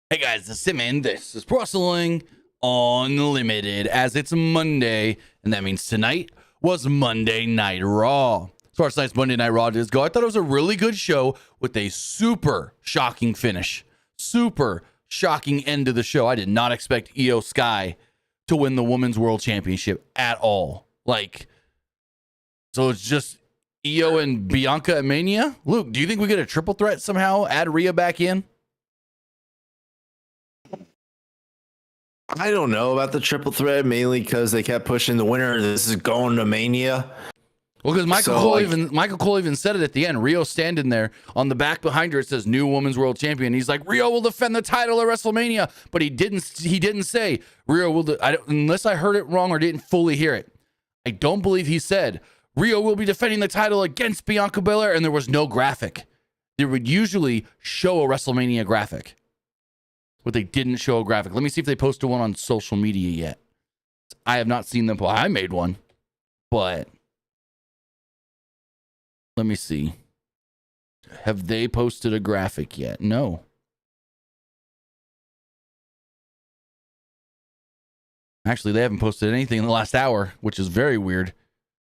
Hey guys, this is Simon. This is Pro Wrestling Unlimited, as it's Monday, and that means tonight was Monday Night Raw. As far as tonight's Monday Night Raw does go, I thought it was a really good show with a super shocking finish. Super shocking end to the show. I did not expect Io Sky to win the Women's World Championship at all. So it's just Io and Bianca at Mania? Luke, do you think we get a triple threat somehow? Add Rhea back in? I don't know about the triple threat, mainly because they kept pushing the winner. This is going to Mania. Well, because Michael Cole even said it at the end. Rio standing there on the back behind her. It says "New Women's World Champion." He's like, "Rio will defend the title at WrestleMania," but he didn't say Rio will. Unless I heard it wrong or didn't fully hear it, I don't believe he said Rio will be defending the title against Bianca Belair. And there was no graphic. They would usually show a WrestleMania graphic. But they didn't show a graphic. Let me see if they posted one on social media yet. I have not seen them. I made one, but let me see. Have they posted a graphic yet? No. Actually, they haven't posted anything in the last hour, which is very weird.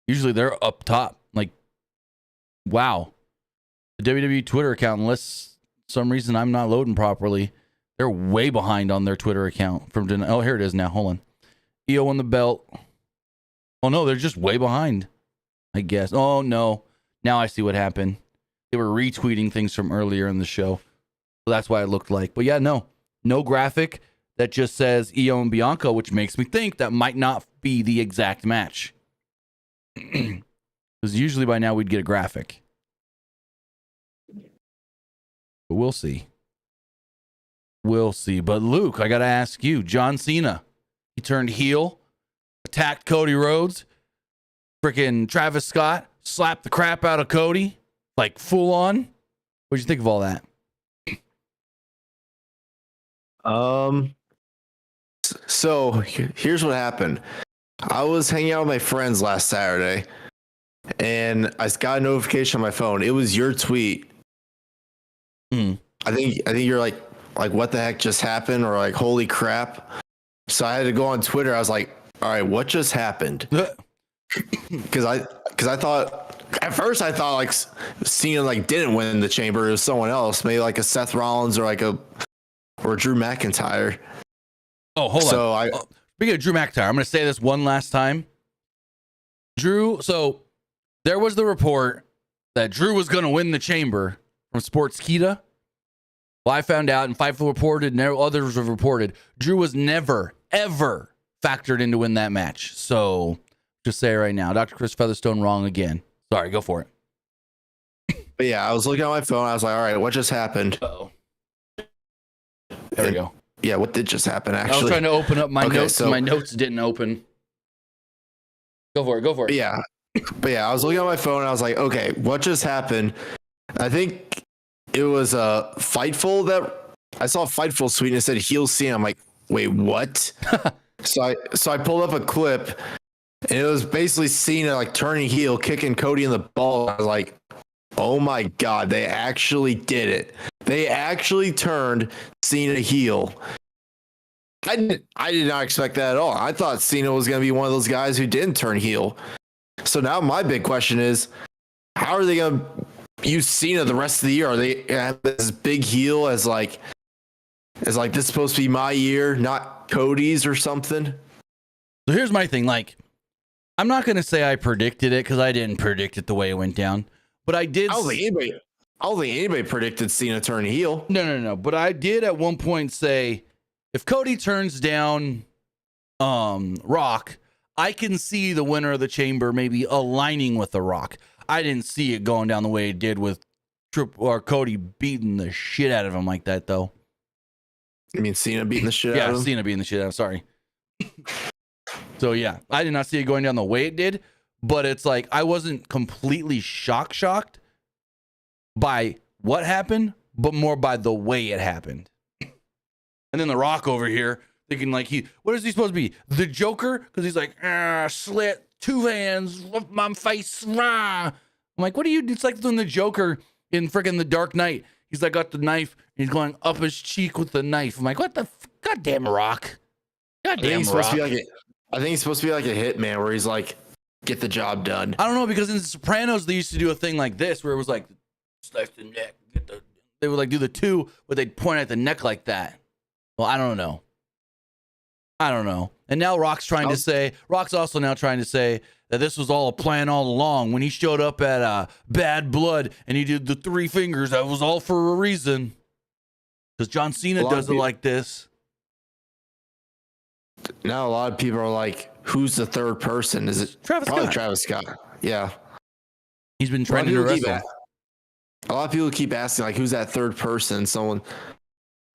Usually they're up top. Like, wow. The WWE Twitter account, unless some reason I'm not loading properly, they're way behind on their Twitter account. Oh, here it is now. Hold on. Io won the belt. Oh, no, they're just way behind, I guess. Oh, no. Now I see what happened. They were retweeting things from earlier in the show. So that's why it looked like. But yeah, no. No graphic that just says Io and Bianca, which makes me think that might not be the exact match. Because usually by now we'd get a graphic. But we'll see. We'll see. But Luke, I got to ask you, John Cena, he turned heel, attacked Cody Rhodes, freaking Travis Scott, slapped the crap out of Cody, like full on. What'd you think of all that? So here's what happened. I was hanging out with my friends last Saturday, and I got a notification on my phone. It was your tweet. I think you're like, what the heck just happened? Or like, holy crap. So I had to go on Twitter. I was like, all right, what just happened? Because I thought, at first I thought like Cena like didn't win the chamber. It was someone else, maybe like a Seth Rollins or Drew McIntyre. Oh, hold on. Speaking of Drew McIntyre, I'm going to say this one last time. So there was the report that Drew was going to win the chamber from Sportskeeda. Well, I found out, and Fightful reported, and others have reported, Drew was never, ever factored in to win that match. So, just say it right now. Dr. Chris Featherstone wrong again. Sorry, go for it. But yeah, I was looking at my phone. I was like, all right, what just happened? Uh-oh. There we go. Yeah, what did just happen, actually? I was trying to open up my notes, and my notes didn't open. Go for it. Yeah. But yeah, I was looking at my phone, and I was like, okay, what just happened? I think it was Fightful that I saw Fightful tweet and it said heel Cena. I'm like, wait, what? So I pulled up a clip and it was basically Cena like turning heel, kicking Cody in the ball. I was like, oh my God, they actually did it. They actually turned Cena heel. I did not expect that at all. I thought Cena was going to be one of those guys who didn't turn heel. So now my big question is, how are they going to use Cena the rest of the year? Are they have this big heel as like this is supposed to be my year, not Cody's or something? So here's my thing. Like, I'm not going to say I predicted it because I didn't predict it the way it went down, but I did. I don't think anybody predicted Cena turn heel. No. But I did at one point say, if Cody turns down Rock, I can see the winner of the chamber maybe aligning with the Rock. I didn't see it going down the way it did with Cody beating the shit out of him like that, though. You mean Cena beating the shit out of him? Yeah, Cena beating the shit out of him. Sorry. So, yeah, I did not see it going down the way it did, but it's like I wasn't completely shocked by what happened, but more by the way it happened. And then the Rock over here thinking like what is he supposed to be? The Joker? Because he's like, slit, two hands, my face, rah. I'm like, what do you? It's like doing the Joker in freaking The Dark Knight. He's like, got the knife. And he's going up his cheek with the knife. I'm like, what the goddamn Rock? Goddamn Rock. I think he's supposed to be like a hitman where he's like, get the job done. I don't know, because in The Sopranos, they used to do a thing like this where it was like, slice the neck. They would like do the two, but they'd point at the neck like that. Well, I don't know. And now Rock's also now trying to say that this was all a plan all along. When he showed up at Bad Blood and he did the 3 fingers, that was all for a reason. Because John Cena does it like this. Now a lot of people are like, who's the third person? Is it Travis probably Scott? Travis Scott. Yeah. He's been training to wrestle. A lot of people keep asking, like, who's that third person?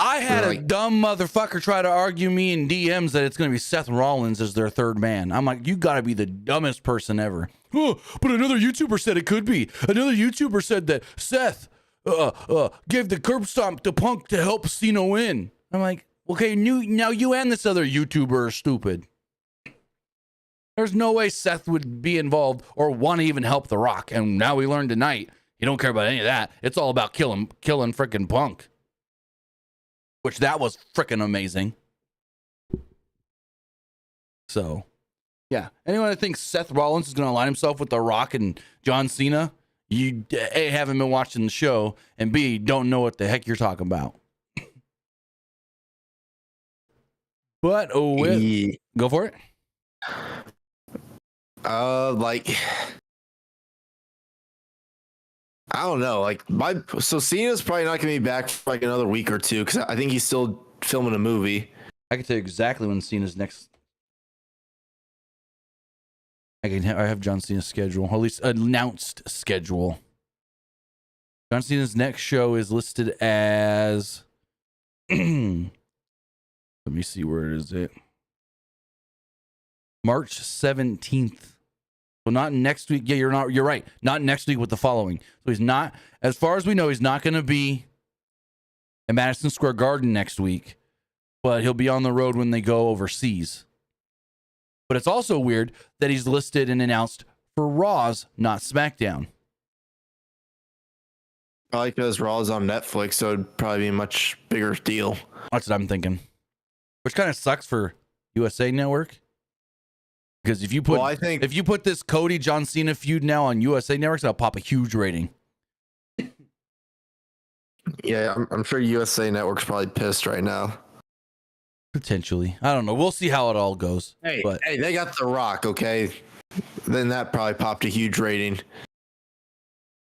I had a dumb motherfucker try to argue me in DMs that it's going to be Seth Rollins as their third man. I'm like, you got to be the dumbest person ever. Oh, but another YouTuber said it could be. Another YouTuber said that Seth gave the curb stomp to Punk to help Cena win. I'm like, okay, now you and this other YouTuber are stupid. There's no way Seth would be involved or want to even help The Rock. And now we learned tonight, he don't care about any of that. It's all about killing freaking Punk. Which that was freaking amazing. So, yeah. Anyone that thinks Seth Rollins is going to align himself with The Rock and John Cena, you A, haven't been watching the show, and B, don't know what the heck you're talking about. But go for it. I don't know. So Cena's probably not going to be back for like another week or two because I think he's still filming a movie. I can tell you exactly when Cena's next. I have John Cena's schedule, or at least announced schedule. John Cena's next show is listed as. Let me see, where is it? March 17th. So not next week. Yeah, you're right. Not next week, with the following. So he's not, as far as we know, he's not going to be at Madison Square Garden next week, but he'll be on the road when they go overseas. But it's also weird that he's listed and announced for Raw's, not SmackDown. Probably because Raw's on Netflix, so it'd probably be a much bigger deal. That's what I'm thinking. Which kind of sucks for USA Network. Because if you put this Cody John Cena feud now on USA Network, that'll pop a huge rating. Yeah, I'm sure USA Network's probably pissed right now. Potentially, I don't know. We'll see how it all goes. Hey, they got The Rock, okay? Then that probably popped a huge rating.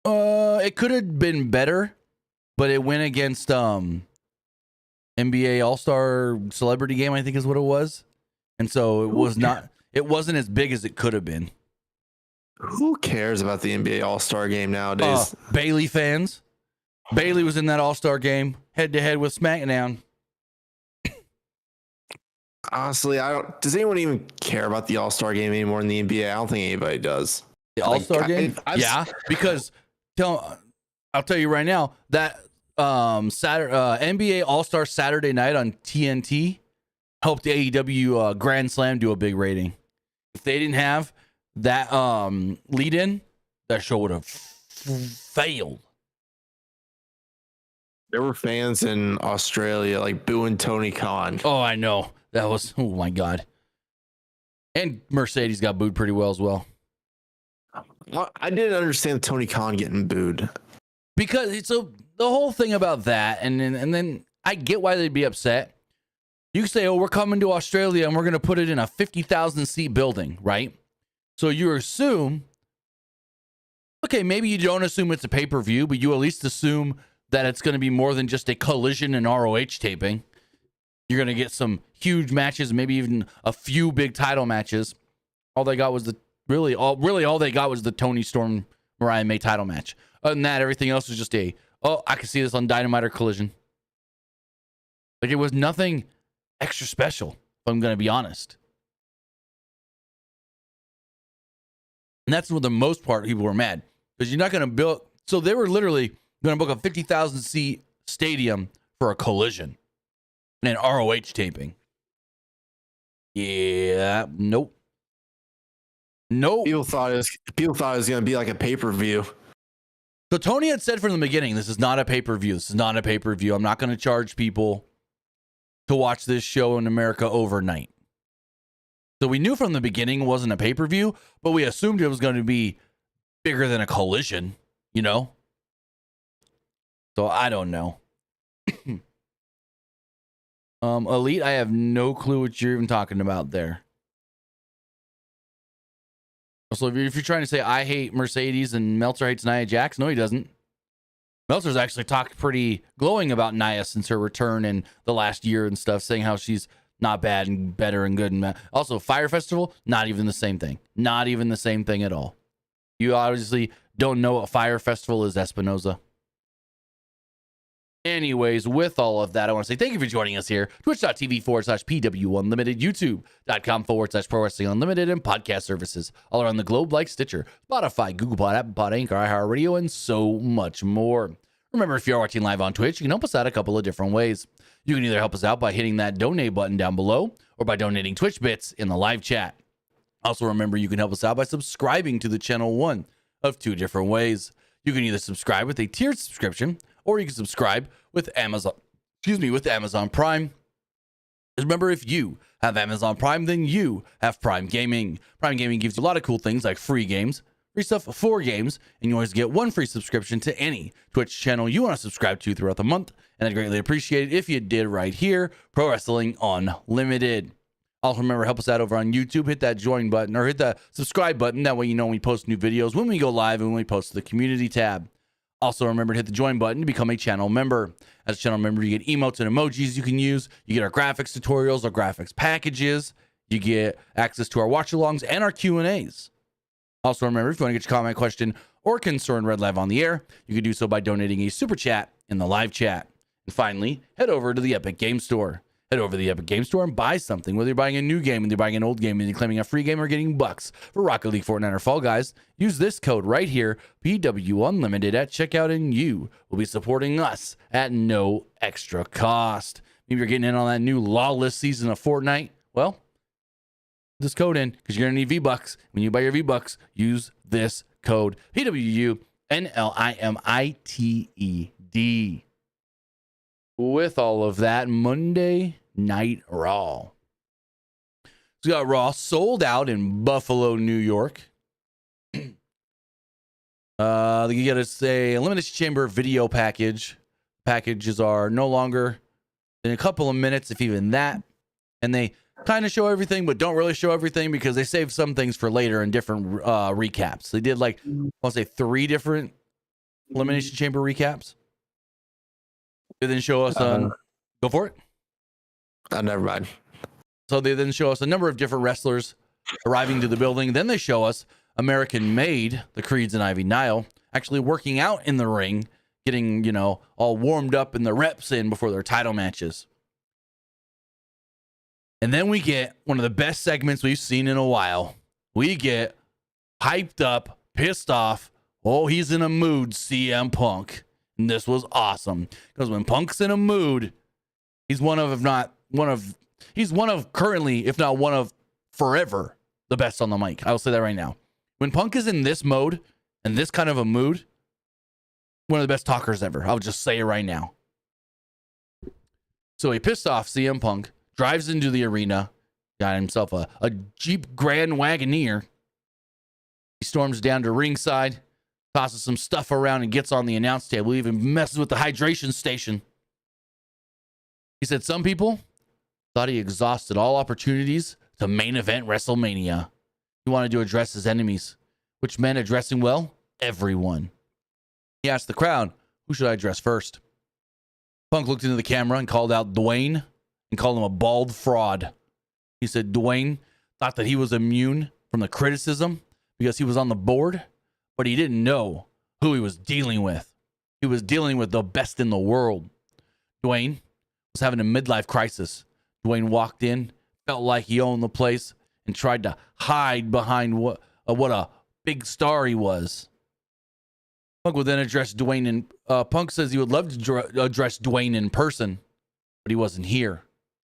It could have been better, but it went against NBA All-Star Celebrity Game, I think is what it was, and so it was not. It wasn't as big as it could have been. Who cares about the NBA All-Star Game nowadays? Bayley fans. Bayley was in that All-Star Game head-to-head with SmackDown. Honestly, does anyone even care about the All-Star Game anymore in the NBA? I don't think anybody does. The All-Star Game? Yeah, because I'll tell you right now, that NBA All-Star Saturday night on TNT helped the AEW Grand Slam do a big rating. If they didn't have that lead-in, that show would have failed. There were fans in Australia like booing Tony Khan. Oh, I know. That was, oh my God. And Mercedes got booed pretty well as well. I didn't understand Tony Khan getting booed. Because the whole thing about that, and then I get why they'd be upset. You can say, oh, we're coming to Australia and we're going to put it in a 50,000 seat building, right? So you assume, okay, maybe you don't assume it's a pay-per-view, but you at least assume that it's going to be more than just a Collision and ROH taping. You're going to get some huge matches, maybe even a few big title matches. All they got was all they got was the Tony Storm Mariah May title match. Other than that, everything else was just I can see this on Dynamite or Collision. Like, it was nothing extra special, if I'm going to be honest. And that's for the most part, people were mad. Because you're not going to build... So they were literally going to book a 50,000 seat stadium for a Collision and an ROH taping. Yeah, nope. People thought it was going to be like a pay-per-view. So Tony had said from the beginning, this is not a pay-per-view. This is not a pay-per-view. I'm not going to charge people to watch this show in America overnight. So we knew from the beginning it wasn't a pay-per-view, but we assumed it was going to be bigger than a Collision, you know? So I don't know. Elite, I have no clue what you're even talking about there. So if you're trying to say I hate Mercedes and Meltzer hates Nia Jax, no, he doesn't. Meltzer's actually talked pretty glowing about Nia since her return in the last year and stuff, saying how she's not bad and better and good. And also, Fire Festival, not even the same thing. Not even the same thing at all. You obviously don't know what Fire Festival is, Espinoza. Anyways, with all of that, I want to say thank you for joining us here. Twitch.tv/PWU Unlimited, YouTube.com/Pro Wrestling Unlimited, and podcast services all around the globe like Stitcher, Spotify, Google Pod, Apple Pod, Anchor, iHeartRadio, and so much more. Remember, if you're watching live on Twitch, you can help us out a couple of different ways. You can either help us out by hitting that donate button down below or by donating Twitch bits in the live chat. Also, remember, you can help us out by subscribing to the channel one of two different ways. You can either subscribe with a tiered subscription, or you can subscribe with Amazon Prime. Remember, if you have Amazon Prime, then you have Prime Gaming. Prime Gaming gives you a lot of cool things like free games, free stuff for games, and you always get one free subscription to any Twitch channel you want to subscribe to throughout the month. And I'd greatly appreciate it if you did right here, Pro Wrestling Unlimited. Also, remember, help us out over on YouTube. Hit that join button or hit the subscribe button. That way you know when we post new videos, when we go live, and when we post to the community tab. Also, remember to hit the join button to become a channel member. As a channel member, you get emotes and emojis you can use. You get our graphics tutorials, our graphics packages. You get access to our watch-alongs and our Q&As. Also, remember, if you want to get your comment, question, or concern read live on the air, you can do so by donating a super chat in the live chat. And finally, head over to the Epic Game Store. Head over to the Epic Game Store and buy something. Whether you're buying a new game, whether you're buying an old game, and you're claiming a free game or getting bucks for Rocket League, Fortnite, or Fall Guys, use this code right here, PW Unlimited at checkout, and you will be supporting us at no extra cost. Maybe you're getting in on that new lawless season of Fortnite. Well, this code in because you're going to need V-Bucks. When you buy your V-Bucks, use this code, PWU NLIMITED. With all of that, Monday Night Raw. So we got Raw sold out in Buffalo, New York. You get us a Elimination Chamber video package. Packages are no longer in a couple of minutes, if even that. And they kind of show everything, but don't really show everything because they save some things for later in different recaps. They did I want to say 3 different Elimination Chamber recaps. They then show us go for it. Never mind. So they then show us a number of different wrestlers arriving to the building. Then they show us American Made, the Creeds and Ivy Nile, actually working out in the ring, getting, all warmed up and the reps in before their title matches. And then we get one of the best segments we've seen in a while. We get hyped up, pissed off. Oh, he's in a mood, CM Punk. And this was awesome because when Punk's in a mood, he's one of currently, if not one of forever, the best on the mic. I will say that right now. When Punk is in this mode and this kind of a mood, one of the best talkers ever. I'll just say it right now. So he pissed off CM Punk, drives into the arena, got himself a Jeep Grand Wagoneer. He storms down to ringside, tosses some stuff around and gets on the announce table, even messes with the hydration station. He said some people thought he exhausted all opportunities to main event WrestleMania. He wanted to address his enemies, which meant addressing, well, everyone. He asked the crowd, who should I address first? Punk looked into the camera and called out Dwayne and called him a bald fraud. He said Dwayne thought that he was immune from the criticism because he was on the board, but he didn't know who he was dealing with. He was dealing with the best in the world. Dwayne was having a midlife crisis. Dwayne walked in, felt like he owned the place, and tried to hide behind what a big star he was. Punk would then address Dwayne, and Punk says he would love to address Dwayne in person, but he wasn't here.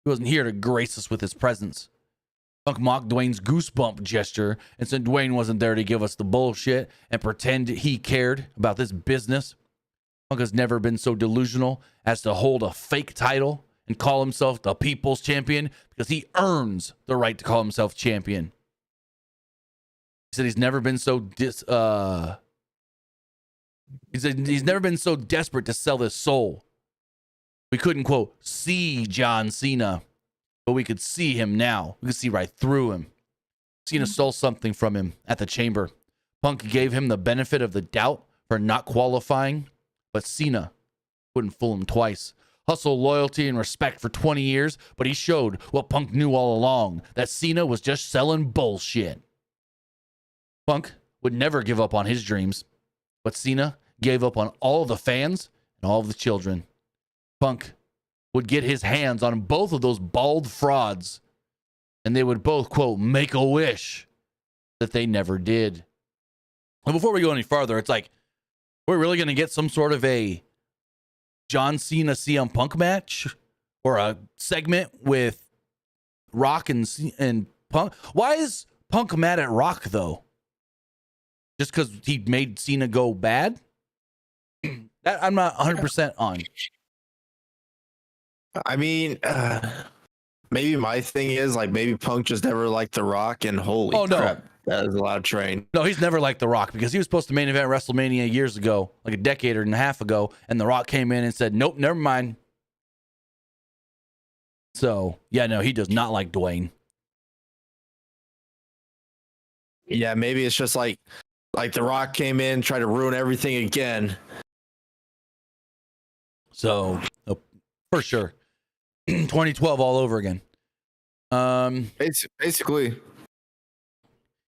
He wasn't here to grace us with his presence. Punk mocked Dwayne's goosebump gesture and said Dwayne wasn't there to give us the bullshit and pretend he cared about this business. Punk has never been so delusional as to hold a fake title and call himself the People's Champion because he earns the right to call himself champion. He said he's never been so he's never been so desperate to sell his soul. We couldn't, quote, see John Cena, but we could see him now. We could see right through him. Cena stole something from him at the Chamber. Punk gave him the benefit of the doubt for not qualifying, but Cena wouldn't fool him twice. Hustle, loyalty, and respect for 20 years, but he showed what Punk knew all along, that Cena was just selling bullshit. Punk would never give up on his dreams, but Cena gave up on all of the fans and all of the children. Punk would get his hands on both of those bald frauds, and they would both, quote, make a wish that they never did. And before we go any farther, it's like, we're really going to get some sort of a John Cena CM Punk match or a segment with Rock and Punk? Why is Punk mad at Rock, though? Just because he made Cena go bad? That I'm not 100% on. I mean, maybe my thing is like maybe Punk just never liked The Rock, and holy crap, that is a lot of train. No, he's never liked The Rock because he was supposed to main event WrestleMania years ago, like a decade and a half ago, and The Rock came in and said, nope, never mind. So, yeah, no, he does not like Dwayne. Yeah, maybe it's just like The Rock came in, tried to ruin everything again. So, for sure. 2012 all over again. Basically.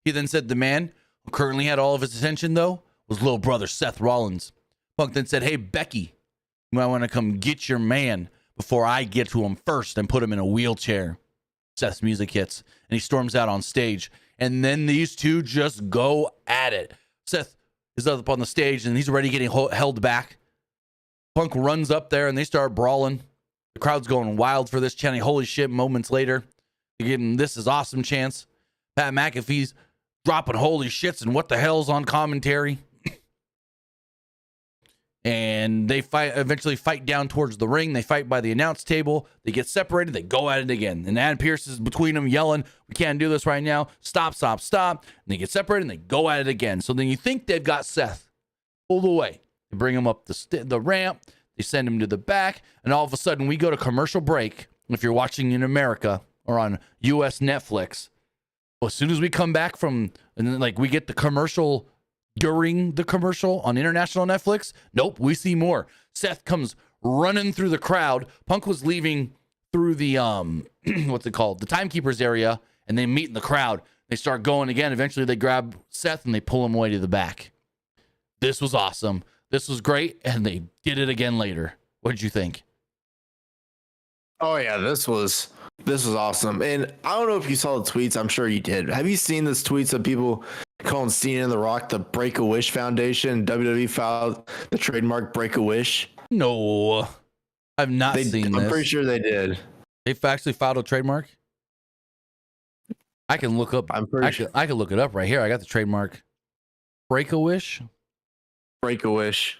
He then said the man who currently had all of his attention, though, was little brother Seth Rollins. Punk then said, hey, Becky, you might want to come get your man before I get to him first and put him in a wheelchair. Seth's music hits, and he storms out on stage. And then these two just go at it. Seth is up on the stage, and he's already getting held back. Punk runs up there, and they start brawling. The crowd's going wild for this, chanting holy shit moments later. They're getting this is awesome chants. Pat McAfee's dropping holy shits and what the hell's on commentary. And they eventually fight down towards the ring. They fight by the announce table. They get separated. They go at it again. And Adam Pearce is between them yelling, we can't do this right now. Stop, stop, stop. And they get separated and they go at it again. So then you think they've got Seth pulled away. They bring him up the ramp. They send him to the back. And all of a sudden we go to commercial break. If you're watching in America or on US Netflix, well, as soon as we come back from, and then like we get the commercial during the commercial on international Netflix, nope, we see more. Seth comes running through the crowd. Punk was leaving through the what's it called, the timekeepers area, and they meet in the crowd. They start going again. Eventually they grab Seth and they pull him away to the back. This was awesome. This was great, and they did it again later. What did you think? Oh yeah, this was awesome. And I don't know if you saw the tweets. I'm sure you did. Have you seen this tweets of people calling Cena and The Rock the Break-A-Wish Foundation? WWE filed the trademark Break-A-Wish. No, I've not seen this. I'm pretty sure they did. They've actually filed a trademark. I can look up. I can look it up right here. I got the trademark. Break-A-Wish. Break-A-Wish.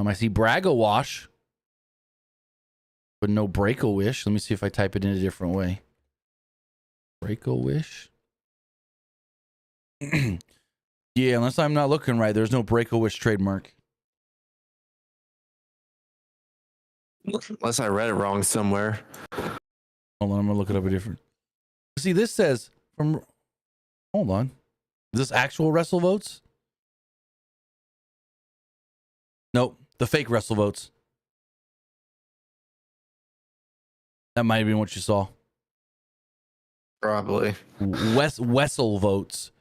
I see Brag-A-Wash, but no Break-A-Wish. Let me see if I type it in a different way. Break-A-Wish. Yeah, unless I'm not looking right, there's no Break-A-Wish trademark. Unless I read it wrong somewhere. Hold on, I'm gonna look it up a different. See, this says from. Hold on, is this actual Wrestle Votes? Nope, the fake Wrestle Votes. That might have been what you saw. Probably. Wessel Votes.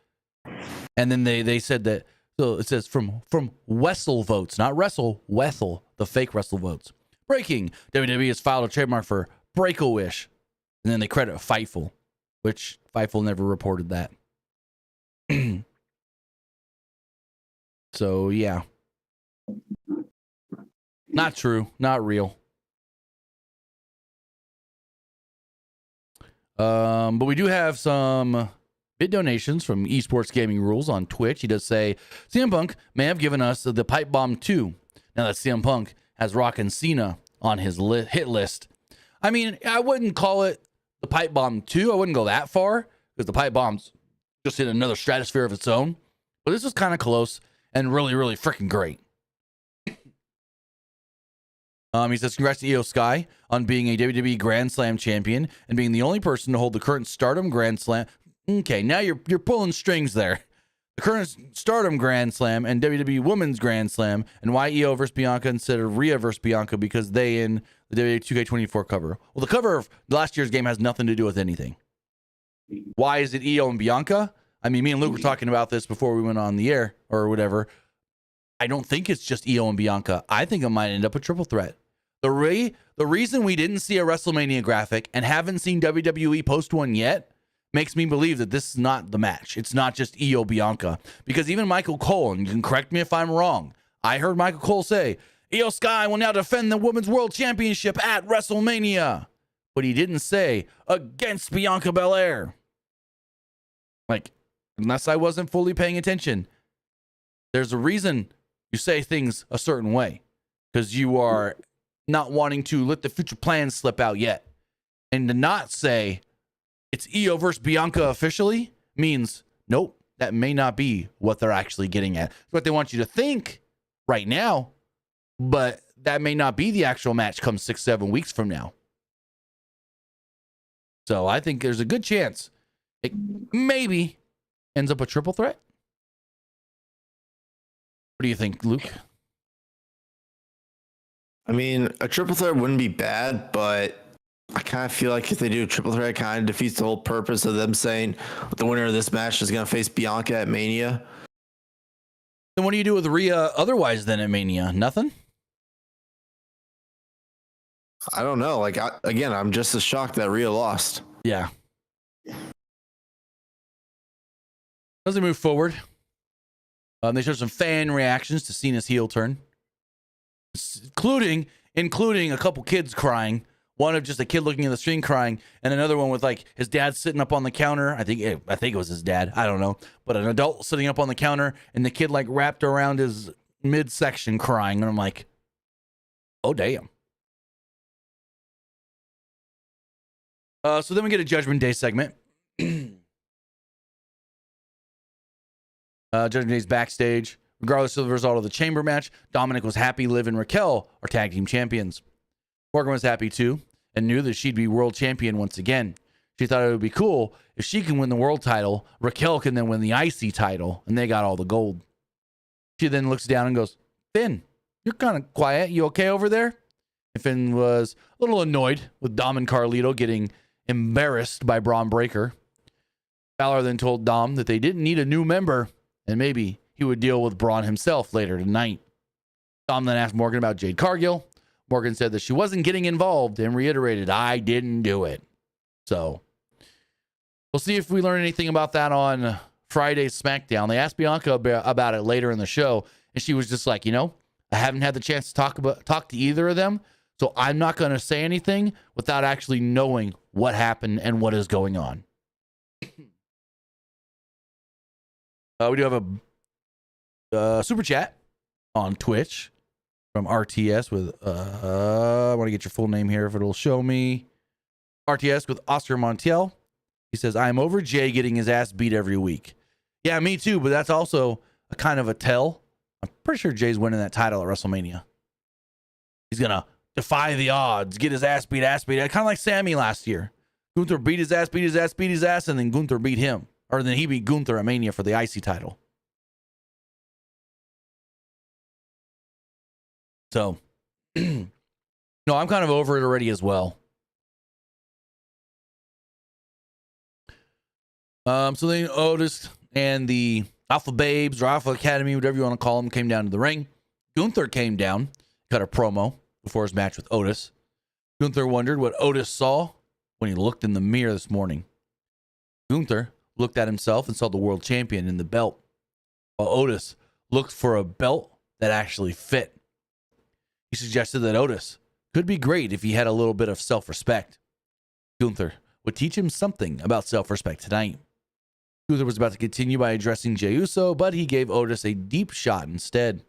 And then they said that, so it says from Wessel Votes, not Wrestle, Wessel, the fake Wrestle Votes. Breaking, WWE has filed a trademark for Break-A-Wish. And then they credit Fightful, which Fightful never reported that. So, yeah. Not true. Not real. But we do have some bid donations from Esports Gaming Rules on Twitch. He does say CM Punk may have given us the Pipe Bomb 2 now that CM Punk has Rock and Cena on his hit list. I mean, I wouldn't call it the Pipe Bomb 2. I wouldn't go that far because the Pipe Bomb's just in another stratosphere of its own. But this was kind of close and really, really freaking great. He says, congrats to Io Sky on being a WWE Grand Slam champion and being the only person to hold the current Stardom Grand Slam. Okay, now you're pulling strings there. The current Stardom Grand Slam and WWE Women's Grand Slam, and why Io versus Bianca instead of Rhea versus Bianca, because they in the WWE 2K24 cover. Well, the cover of last year's game has nothing to do with anything. Why is it Io and Bianca? I mean, me and Luke were talking about this before we went on the air or whatever. I don't think it's just Io and Bianca. I think it might end up a triple threat. The reason we didn't see a WrestleMania graphic and haven't seen WWE post one yet makes me believe that this is not the match. It's not just Io Bianca. Because even Michael Cole, and you can correct me if I'm wrong, I heard Michael Cole say, Io Sky will now defend the Women's World Championship at WrestleMania. But he didn't say, against Bianca Belair. Like, unless I wasn't fully paying attention, there's a reason you say things a certain way. Because you are not wanting to let the future plans slip out yet. And to not say it's Io versus Bianca officially means, nope, that may not be what they're actually getting at. It's what they want you to think right now, but that may not be the actual match come 6-7 weeks from now. So I think there's a good chance it maybe ends up a triple threat. What do you think, Luke? I mean, a triple threat wouldn't be bad, but I kind of feel like if they do a triple threat, it kind of defeats the whole purpose of them saying the winner of this match is going to face Bianca at Mania. Then what do you do with Rhea otherwise then at Mania? Nothing? I don't know. Like, I'm just as shocked that Rhea lost. Yeah. As they move forward, they showed some fan reactions to Cena's heel turn, including a couple kids crying. One of just a kid looking at the screen crying, and another one with like his dad sitting up on the counter. I think it was his dad. I don't know, but an adult sitting up on the counter, and the kid like wrapped around his midsection crying, and I'm like, oh damn. So then we get a Judgment Day segment. Judgment Day's backstage. Regardless of the result of the chamber match, Dominic was happy Liv and Raquel are tag team champions. Morgan was happy too and knew that she'd be world champion once again. She thought it would be cool if she can win the world title, Raquel can then win the IC title, and they got all the gold. She then looks down and goes, Finn, you're kind of quiet. You okay over there? And Finn was a little annoyed with Dom and Carlito getting embarrassed by Braun Breaker. Balor then told Dom that they didn't need a new member and maybe he would deal with Braun himself later tonight. Dom then asked Morgan about Jade Cargill. Morgan said that she wasn't getting involved and reiterated, I didn't do it. So we'll see if we learn anything about that on Friday's SmackDown. They asked Bianca about it later in the show, and she was just like, I haven't had the chance to talk to either of them, so I'm not going to say anything without actually knowing what happened and what is going on. We do have a super chat on Twitch from RTS with, I want to get your full name here if it'll show me. RTS with Oscar Montiel. He says, I'm over Jey getting his ass beat every week. Yeah, me too, but that's also a kind of a tell. I'm pretty sure Jay's winning that title at WrestleMania. He's going to defy the odds, get his ass beat. Kind of like Sammy last year. Gunther beat his ass, and then Gunther beat him. Or then he beat Gunther at Mania for the IC title. So, no, I'm kind of over it already as well. So then Otis and the Alpha Babes or Alpha Academy, whatever you want to call them, came down to the ring. Gunther came down, cut a promo before his match with Otis. Gunther wondered what Otis saw when he looked in the mirror this morning. Gunther looked at himself and saw the world champion in the belt, while Otis looked for a belt that actually fit. He suggested that Otis could be great if he had a little bit of self-respect. Gunther would teach him something about self-respect tonight. Gunther was about to continue by addressing Jey Uso, but he gave Otis a deep shot instead.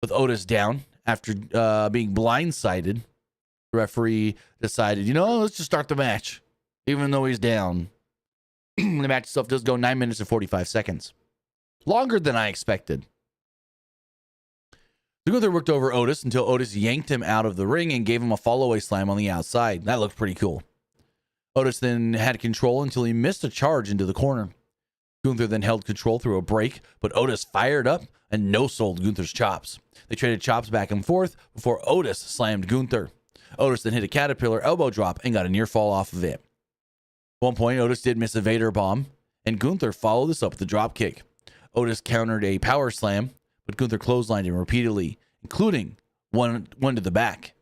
With Otis down after being blindsided, the referee decided, let's just start the match, even though he's down. The match itself does go 9 minutes and 45 seconds. Longer than I expected. Gunther worked over Otis until Otis yanked him out of the ring and gave him a fall-away slam on the outside. That looked pretty cool. Otis then had control until he missed a charge into the corner. Gunther then held control through a break, but Otis fired up and no-sold Gunther's chops. They traded chops back and forth before Otis slammed Gunther. Otis then hit a caterpillar elbow drop and got a near fall off of it. At one point, Otis did miss a Vader bomb, and Gunther followed this up with a drop kick. Otis countered a power slam, but Gunther clotheslined him repeatedly, including one to the back.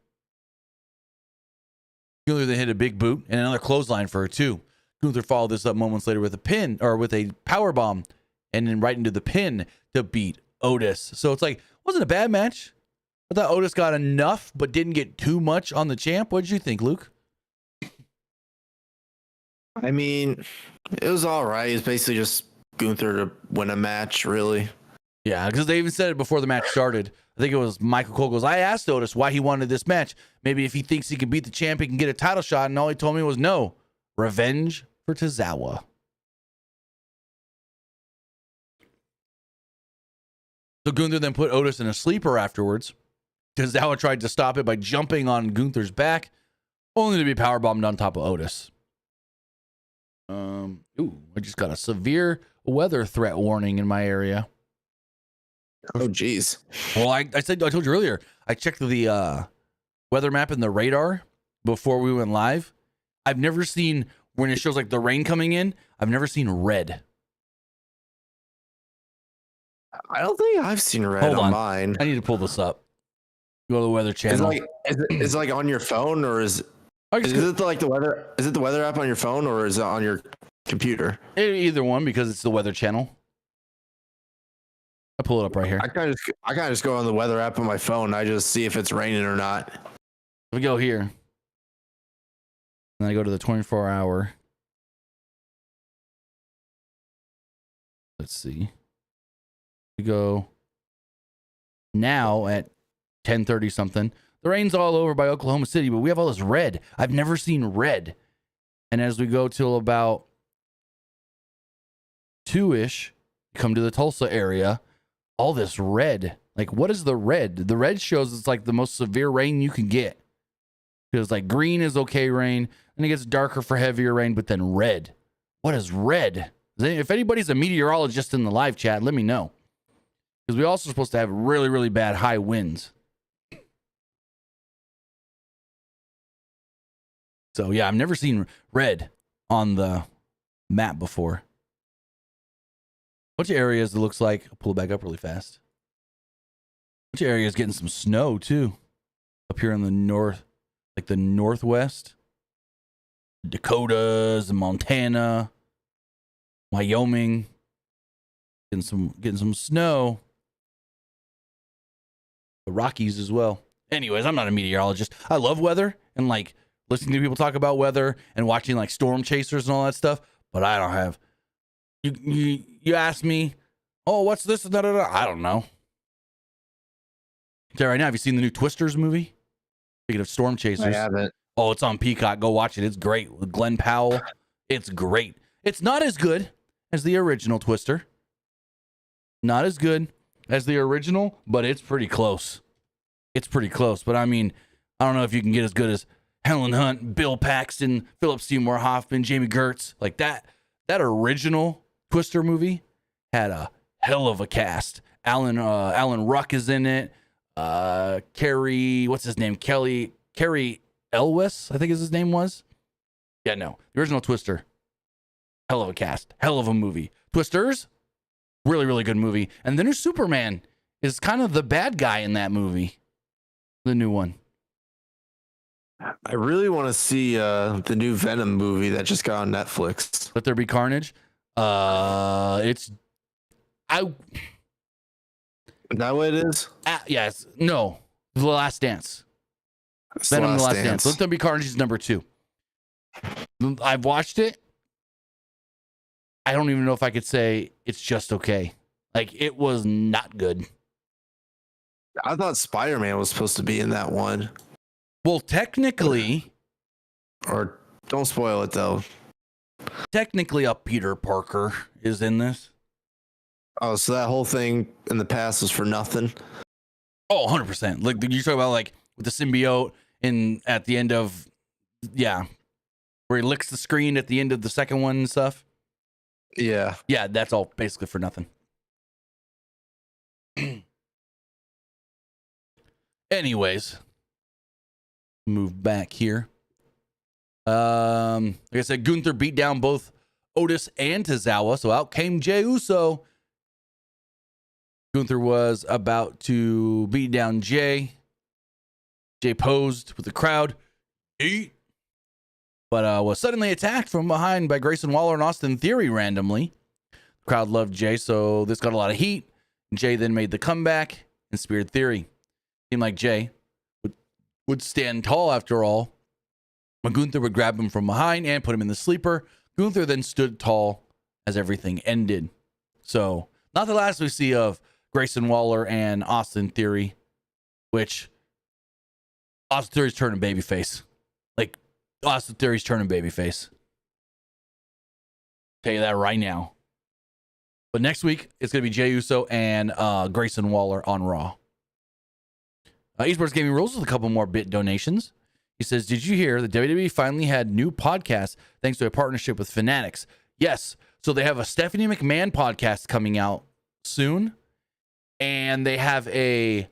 Gunther then hit a big boot and another clothesline for her too. Gunther followed this up moments later with a power bomb, and then right into the pin to beat Otis. So it's like, wasn't a bad match. I thought Otis got enough, but didn't get too much on the champ. What did you think, Luke? I mean, it was all right. It's basically just Gunther to win a match, really. Yeah, because they even said it before the match started. I think it was Michael Cole goes, I asked Otis why he wanted this match. Maybe if he thinks he can beat the champ, he can get a title shot. And all he told me was no. Revenge for Tozawa. So Gunther then put Otis in a sleeper afterwards. Tozawa tried to stop it by jumping on Gunther's back, only to be powerbombed on top of Otis. I just got a severe weather threat warning in my area. Oh, geez. Well, I told you earlier, I checked the weather map and the radar before we went live. I've never seen, when it shows like the rain coming in, I've never seen red. I don't think I've seen red Hold on mine. I need to pull this up. Go to the weather channel. Is it like on your phone, or is it like the weather? Is it the weather app on your phone, or is it on your computer? Either one, because it's the weather channel. I'll pull it up right here. I kind of just go on the weather app on my phone. I just see if it's raining or not. We go here. Then I go to the 24-hour. Let's see. We go now at 10:30 something. The rain's all over by Oklahoma City, but we have all this red. I've never seen red. And as we go till about 2-ish, come to the Tulsa area, all this red. Like, what is the red? The red shows it's like the most severe rain you can get. Because like green is okay rain, and it gets darker for heavier rain, but then red. What is red? If anybody's a meteorologist in the live chat, let me know. Because we also supposed to have really, really bad high winds. So yeah, I've never seen red on the map before. Bunch of areas it looks like, I'll pull it back up really fast. Bunch of areas getting some snow too. Up here in the north, like the northwest. Dakotas and Montana. Wyoming. Getting some snow. The Rockies as well. Anyways, I'm not a meteorologist. I love weather and like listening to people talk about weather and watching like storm chasers and all that stuff, but I don't have. You ask me, oh, what's this? Da, da, da. I don't know. Okay, right now, have you seen the new Twisters movie? Speaking of storm chasers. I haven't. Oh, it's on Peacock. Go watch it. It's great. With Glenn Powell. It's great. It's not as good as the original Twister. Not as good as the original, but it's pretty close. It's pretty close. But I mean, I don't know if you can get as good as Helen Hunt, Bill Paxton, Philip Seymour Hoffman, Jamie Gertz. Like that original Twister movie had a hell of a cast. Alan Ruck is in it. Carrie, what's his name? Carrie Elwes, I think his name was. Yeah, no. The original Twister. Hell of a cast. Hell of a movie. Twisters, really, really good movie. And the new Superman is kind of the bad guy in that movie. The new one. I really want to see the new Venom movie that just got on Netflix. Let There Be Carnage. Is that what it is? Yes. No. The Last Dance. It's Venom: The Last Dance. Let There Be Carnage is number 2. I've watched it. I don't even know if I could say it's just okay. Like, it was not good. I thought Spider-Man was supposed to be in that one. Well, technically, Or don't spoil it though. technically, a Peter Parker is in this. Oh, so that whole thing in the past was for nothing. Oh, 100%. Like, you talk about, like, with the symbiote at the end of, where he licks the screen at the end of the second one and stuff. Yeah. Yeah, that's all basically for nothing. Anyways, move back here. Like I said, Gunther beat down both Otis and Tozawa, so out came Jey Uso. Gunther was about to beat down Jey. Jey posed with the crowd, but was suddenly attacked from behind by Grayson Waller and Austin Theory randomly. The crowd loved Jey, so this got a lot of heat. Jey then made the comeback and speared Theory. Seemed like Jey would stand tall after all. When Gunther would grab him from behind and put him in the sleeper, Gunther then stood tall as everything ended. So, not the last we see of Grayson Waller and Austin Theory, which Austin Theory's turning babyface. Like, Austin Theory's turning babyface. Tell you that right now. But next week, it's going to be Jey Uso and Grayson Waller on Raw. Esports Gaming Rules with a couple more bit donations. He says, did you hear that WWE finally had new podcasts thanks to a partnership with Fanatics? Yes. So they have a Stephanie McMahon podcast coming out soon. And they have a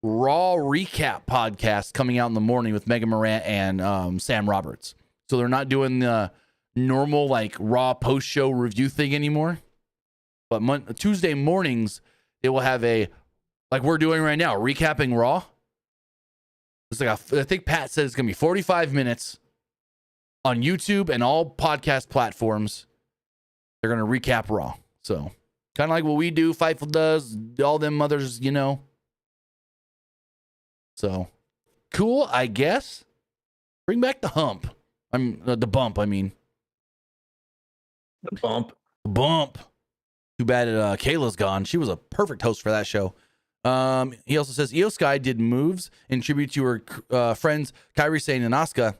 Raw recap podcast coming out in the morning with Megan Morant and Sam Roberts. So they're not doing the normal like Raw post-show review thing anymore. But Tuesday mornings, they will have a, like we're doing right now, recapping Raw. It's like I think Pat said it's going to be 45 minutes on YouTube and all podcast platforms. They're going to recap Raw. So kind of like what we do, Fightful does, all them others, you know. So cool, I guess. Bring back the hump. The bump, I mean. The bump. Bump. Too bad Kayla's gone. She was a perfect host for that show. He also says Io Sky did moves in tribute to her friends Kairi Sane and Asuka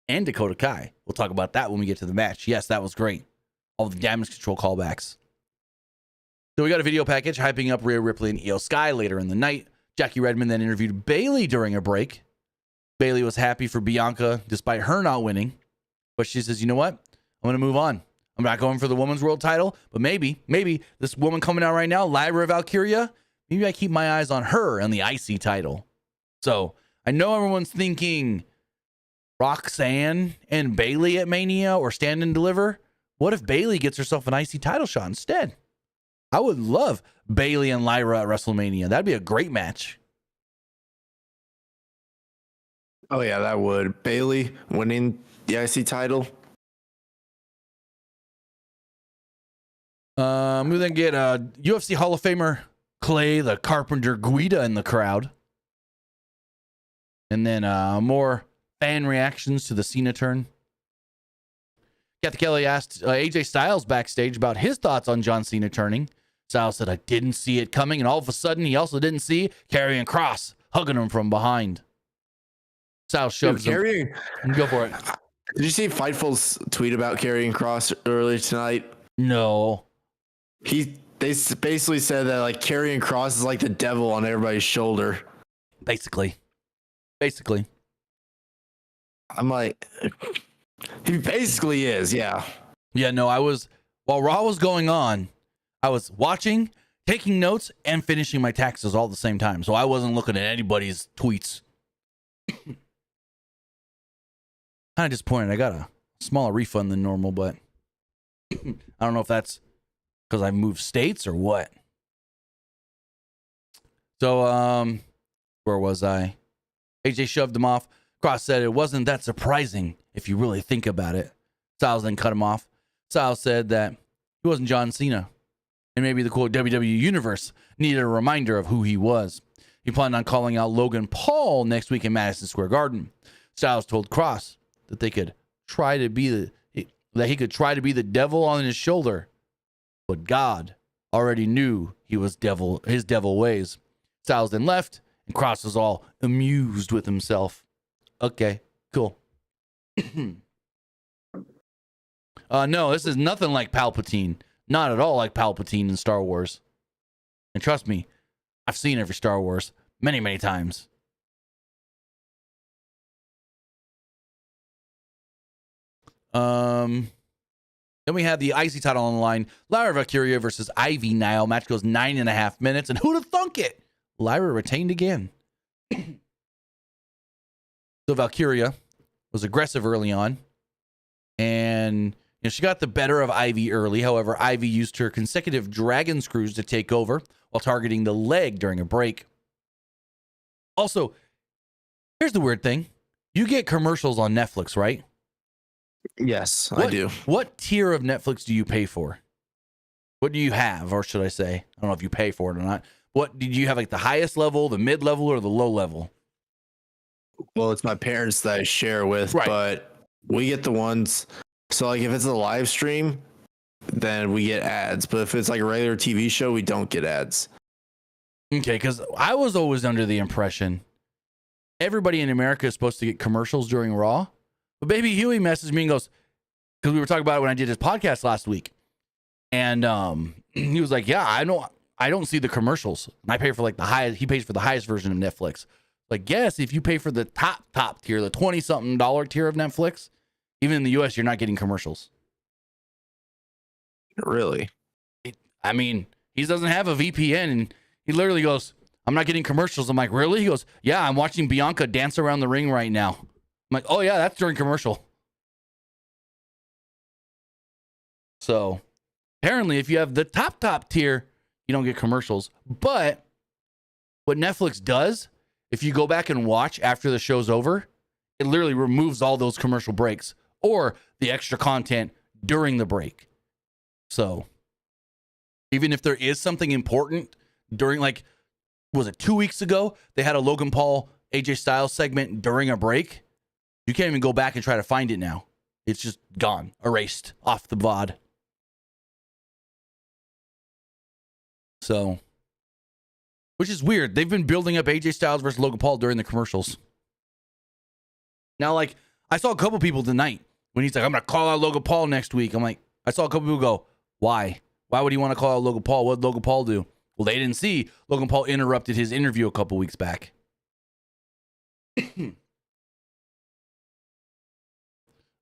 and Dakota Kai. We'll talk about that when we get to the match. Yes, that was great. All the damage control callbacks. So we got a video package hyping up Rhea Ripley and Io Sky later in the night. Jackie Redmond then interviewed Bayley during a break. Bayley was happy for Bianca despite her not winning. But she says, you know what? I'm going to move on. I'm not going for the women's world title, but maybe this woman coming out right now, Lyra Valkyria, maybe I keep my eyes on her and the IC title. So I know everyone's thinking Roxanne and Bayley at Mania or Stand and Deliver. What if Bayley gets herself an IC title shot instead? I would love Bayley and Lyra at WrestleMania. That'd be a great match. Oh yeah, that would. Bayley winning the IC title. We then get UFC Hall of Famer Clay the Carpenter Guida in the crowd. And then more fan reactions to the Cena turn. Kathy Kelly asked AJ Styles backstage about his thoughts on John Cena turning. Styles said, I didn't see it coming. And all of a sudden, he also didn't see Karrion Kross hugging him from behind. Styles shoves him. Go for it. Did you see Fightful's tweet about Karrion Kross earlier tonight? No. They basically said that like Karrion Kross is like the devil on everybody's shoulder. Basically. I'm like, he basically is, yeah. Yeah, no, while Raw was going on, I was watching, taking notes, and finishing my taxes all at the same time. So I wasn't looking at anybody's tweets. Kind of disappointed. I got a smaller refund than normal, but I don't know if that's because I moved states or what. So, where was I? AJ shoved him off. Kross said it wasn't that surprising if you really think about it. Styles then cut him off. Styles said that he wasn't John Cena. And maybe the quote WWE Universe needed a reminder of who he was. He planned on calling out Logan Paul next week in Madison Square Garden. Styles told Kross that they could try to be that he could try to be the devil on his shoulder. But God already knew he was his devil ways. Styles then left, and Cross was all amused with himself. Okay, cool. No, this is nothing like Palpatine. Not at all like Palpatine in Star Wars. And trust me, I've seen every Star Wars many, many times. Then we have the IC title on the line. Lyra Valkyria versus Ivy Nile. Match goes 9.5 minutes. And who'd have thunk it? Lyra retained again. So Valkyria was aggressive early on. And she got the better of Ivy early. However, Ivy used her consecutive dragon screws to take over while targeting the leg during a break. Also, here's the weird thing. You get commercials on Netflix, right? Yes, I do. What tier of Netflix do you pay for? What do you have, or should I say? I don't know if you pay for it or not. What did you have, like the highest level, the mid level, or the low level? Well, it's my parents that I share with, right. But we get the ones. So, like, if it's a live stream, then we get ads. But if it's like a regular TV show, we don't get ads. Okay, because I was always under the impression everybody in America is supposed to get commercials during Raw. But Baby Huey messaged me and goes, because we were talking about it when I did his podcast last week. And he was like, yeah, I don't see the commercials. And I pay for like the highest, he pays for the highest version of Netflix. Like, yes, if you pay for the top tier, the $20-something tier of Netflix, even in the US, you're not getting commercials. Really? I mean, he doesn't have a VPN, and he literally goes, I'm not getting commercials. I'm like, really? He goes, yeah, I'm watching Bianca dance around the ring right now. I'm like, oh yeah, that's during commercial. So apparently if you have the top tier, you don't get commercials. But what Netflix does, if you go back and watch after the show's over, it literally removes all those commercial breaks or the extra content during the break. So even if there is something important during, like, was it 2 weeks ago? They had a Logan Paul, AJ Styles segment during a break. You can't even go back and try to find it now. It's just gone, erased off the VOD. So, which is weird. They've been building up AJ Styles versus Logan Paul during the commercials. Now, like, I saw a couple people tonight when he's like, I'm going to call out Logan Paul next week. I'm like, I saw a couple people go, why? Why would he want to call out Logan Paul? What did Logan Paul do? Well, they didn't see Logan Paul interrupted his interview a couple weeks back.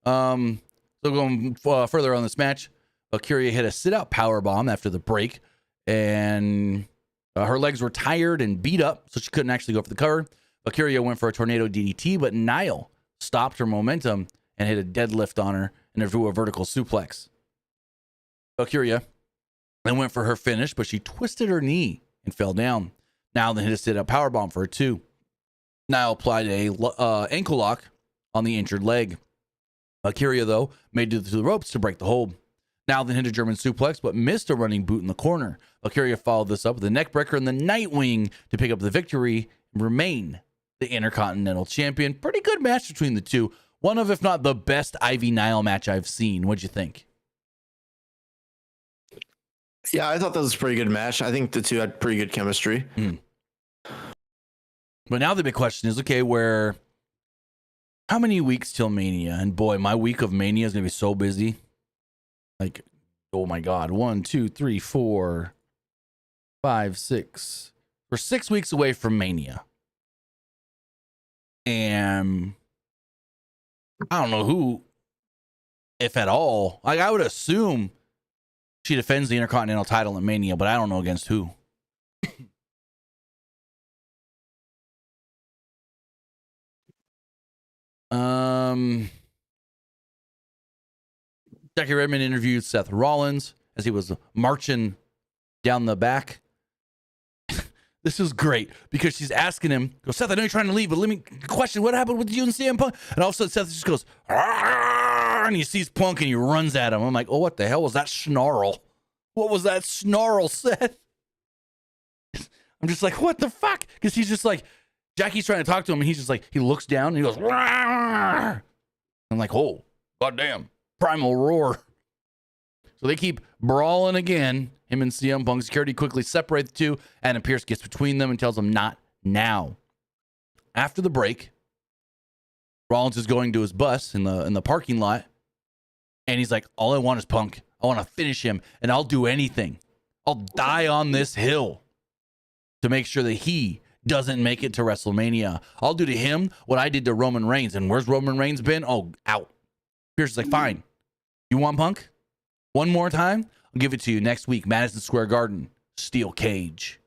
So going further on this match, Valkyria hit a sit-out powerbomb after the break, and her legs were tired and beat up, so she couldn't actually go for the cover. Valkyria went for a tornado DDT, but Nile stopped her momentum and hit a deadlift on her and threw a vertical suplex. Valkyria then went for her finish, but she twisted her knee and fell down. Nile then hit a sit-out powerbomb for her too. Nile applied a ankle lock on the injured leg. Valkyria, though, made it to the ropes to break the hold. Nile then hit a German suplex, but missed a running boot in the corner. Valkyria followed this up with a neckbreaker and the Nightwing to pick up the victory and remain the Intercontinental Champion. Pretty good match between the two. One of, if not the best Ivy Nile match I've seen. What'd you think? Yeah, I thought that was a pretty good match. I think the two had pretty good chemistry. But now the big question is, okay, how many weeks till Mania? And boy, my week of Mania is going to be so busy. Like, oh my God. 1, 2, 3, 4, 5, 6. We're 6 weeks away from Mania. And I don't know who, if at all. Like, I would assume she defends the Intercontinental title in Mania, but I don't know against who. Jackie Redmond interviewed Seth Rollins as he was marching down the back. This is great because she's asking him, goes, Seth, I know you're trying to leave, but let me question what happened with you and CM Punk. And all of a sudden Seth just goes, and he sees Punk and he runs at him. I'm like, oh, what the hell was that snarl? What was that snarl, Seth? I'm just like, what the fuck? Because he's just like, Jackie's trying to talk to him and he's just like, he looks down and he goes, Rawr! I'm like, oh, goddamn. Primal Roar. So they keep brawling again. Him and CM Punk. Security quickly separate the two. Adam Pearce gets between them and tells them not now. After the break, Rollins is going to his bus in the parking lot. And he's like, all I want is Punk. I want to finish him. And I'll do anything. I'll die on this hill to make sure that he doesn't make it to WrestleMania. I'll do to him what I did to Roman Reigns. And where's Roman Reigns been? Oh, out. Pearce is like, fine. You want Punk? One more time? I'll give it to you next week. Madison Square Garden. Steel cage.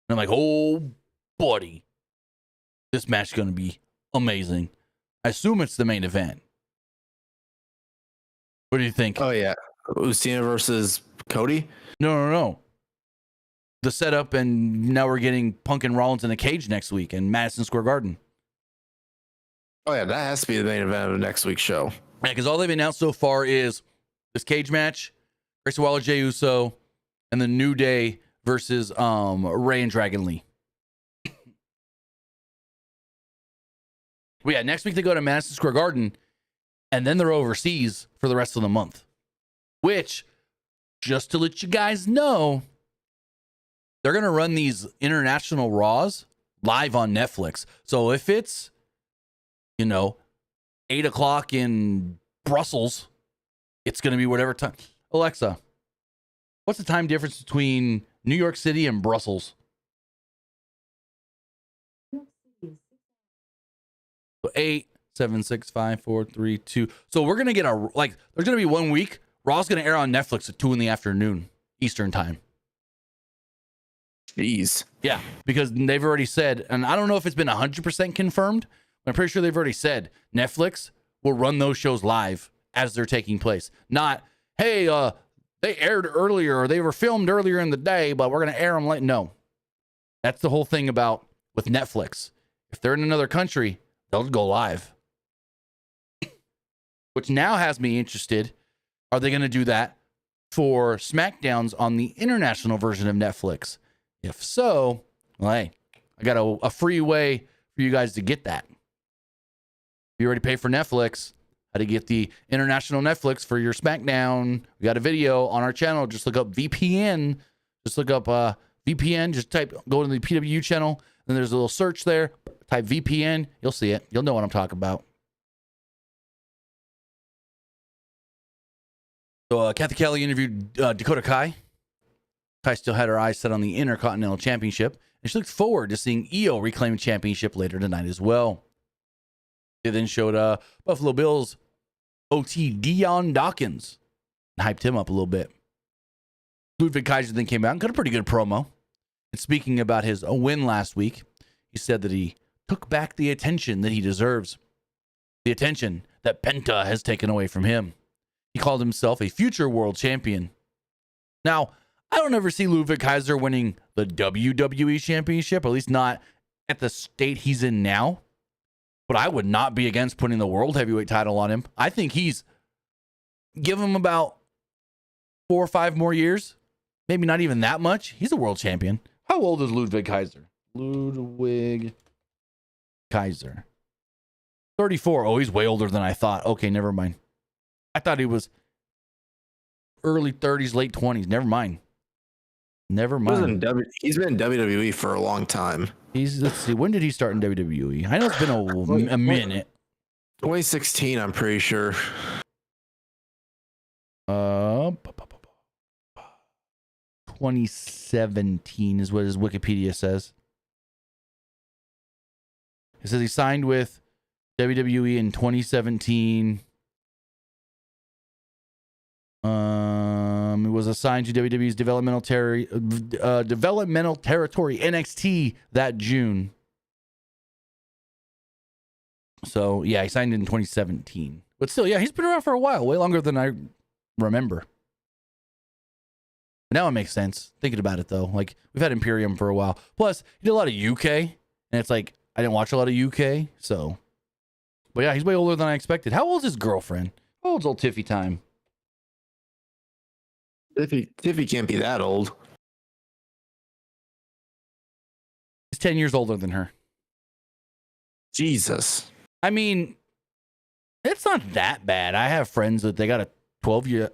And I'm like, oh, buddy. This match is going to be amazing. I assume it's the main event. What do you think? Oh, yeah. Cena versus Cody? No. The setup, and now we're getting Punk and Rollins in a cage next week in Madison Square Garden. Oh, yeah. That has to be the main event of next week's show. Yeah, because all they've announced so far is this cage match, Grayson Waller, Jey Uso, and the New Day versus Ray and Dragon Lee. Well, yeah, next week they go to Madison Square Garden, and then they're overseas for the rest of the month. Which, just to let you guys know, they're going to run these international Raws live on Netflix. So if it's, 8 o'clock in Brussels, it's going to be whatever time. Alexa, what's the time difference between New York City and Brussels? So 8, 7, 6, 5, 4, 3, 2. So we're going to get there's going to be 1 week. Raw's going to air on Netflix at 2 p.m. Eastern time. Jeez. Yeah, because they've already said, and I don't know if it's been 100% confirmed, but I'm pretty sure they've already said Netflix will run those shows live as they're taking place. Not, hey, they aired earlier or they were filmed earlier in the day, but we're going to air them late. No. That's the whole thing with Netflix. If they're in another country, they'll go live. Which now has me interested. Are they going to do that for SmackDowns on the international version of Netflix? If so, well, hey, I got a free way for you guys to get that. If you already pay for Netflix, how to get the international Netflix for your SmackDown. We got a video on our channel. Just look up VPN. Just look up VPN. Just go to the PWU channel. Then there's a little search there. Type VPN. You'll see it. You'll know what I'm talking about. So Kathy Kelly interviewed Dakota Kai. Kai still had her eyes set on the Intercontinental Championship, and she looked forward to seeing Io reclaim the championship later tonight as well. They then showed Buffalo Bills OT Dion Dawkins and hyped him up a little bit. Ludwig Kaiser then came out and got a pretty good promo. And speaking about his win last week, he said that he took back the attention that he deserves, the attention that Penta has taken away from him. He called himself a future world champion. Now, I don't ever see Ludwig Kaiser winning the WWE Championship, or at least not at the state he's in now. But I would not be against putting the World Heavyweight title on him. I think give him about 4 or 5 more years. Maybe not even that much. He's a world champion. How old is Ludwig Kaiser? Ludwig Kaiser. 34. Oh, he's way older than I thought. Okay, never mind. I thought he was early 30s, late 20s. Never mind. He's been in WWE for a long time. Let's see, when did he start in WWE? I know it's been a minute. 2016, I'm pretty sure. 2017 is what his Wikipedia says. It says he signed with WWE in 2017. He was assigned to WWE's developmental territory NXT that June. So yeah, he signed in 2017. But still, yeah, he's been around for a while, way longer than I remember. Now it makes sense thinking about it though. Like, we've had Imperium for a while. Plus, he did a lot of UK, and it's like I didn't watch a lot of UK, so. But yeah, he's way older than I expected. How old's his girlfriend? How old's old Tiffy Time? Tiffy can't be that old. He's 10 years older than her. Jesus. I mean, it's not that bad. I have friends that they got a 12 year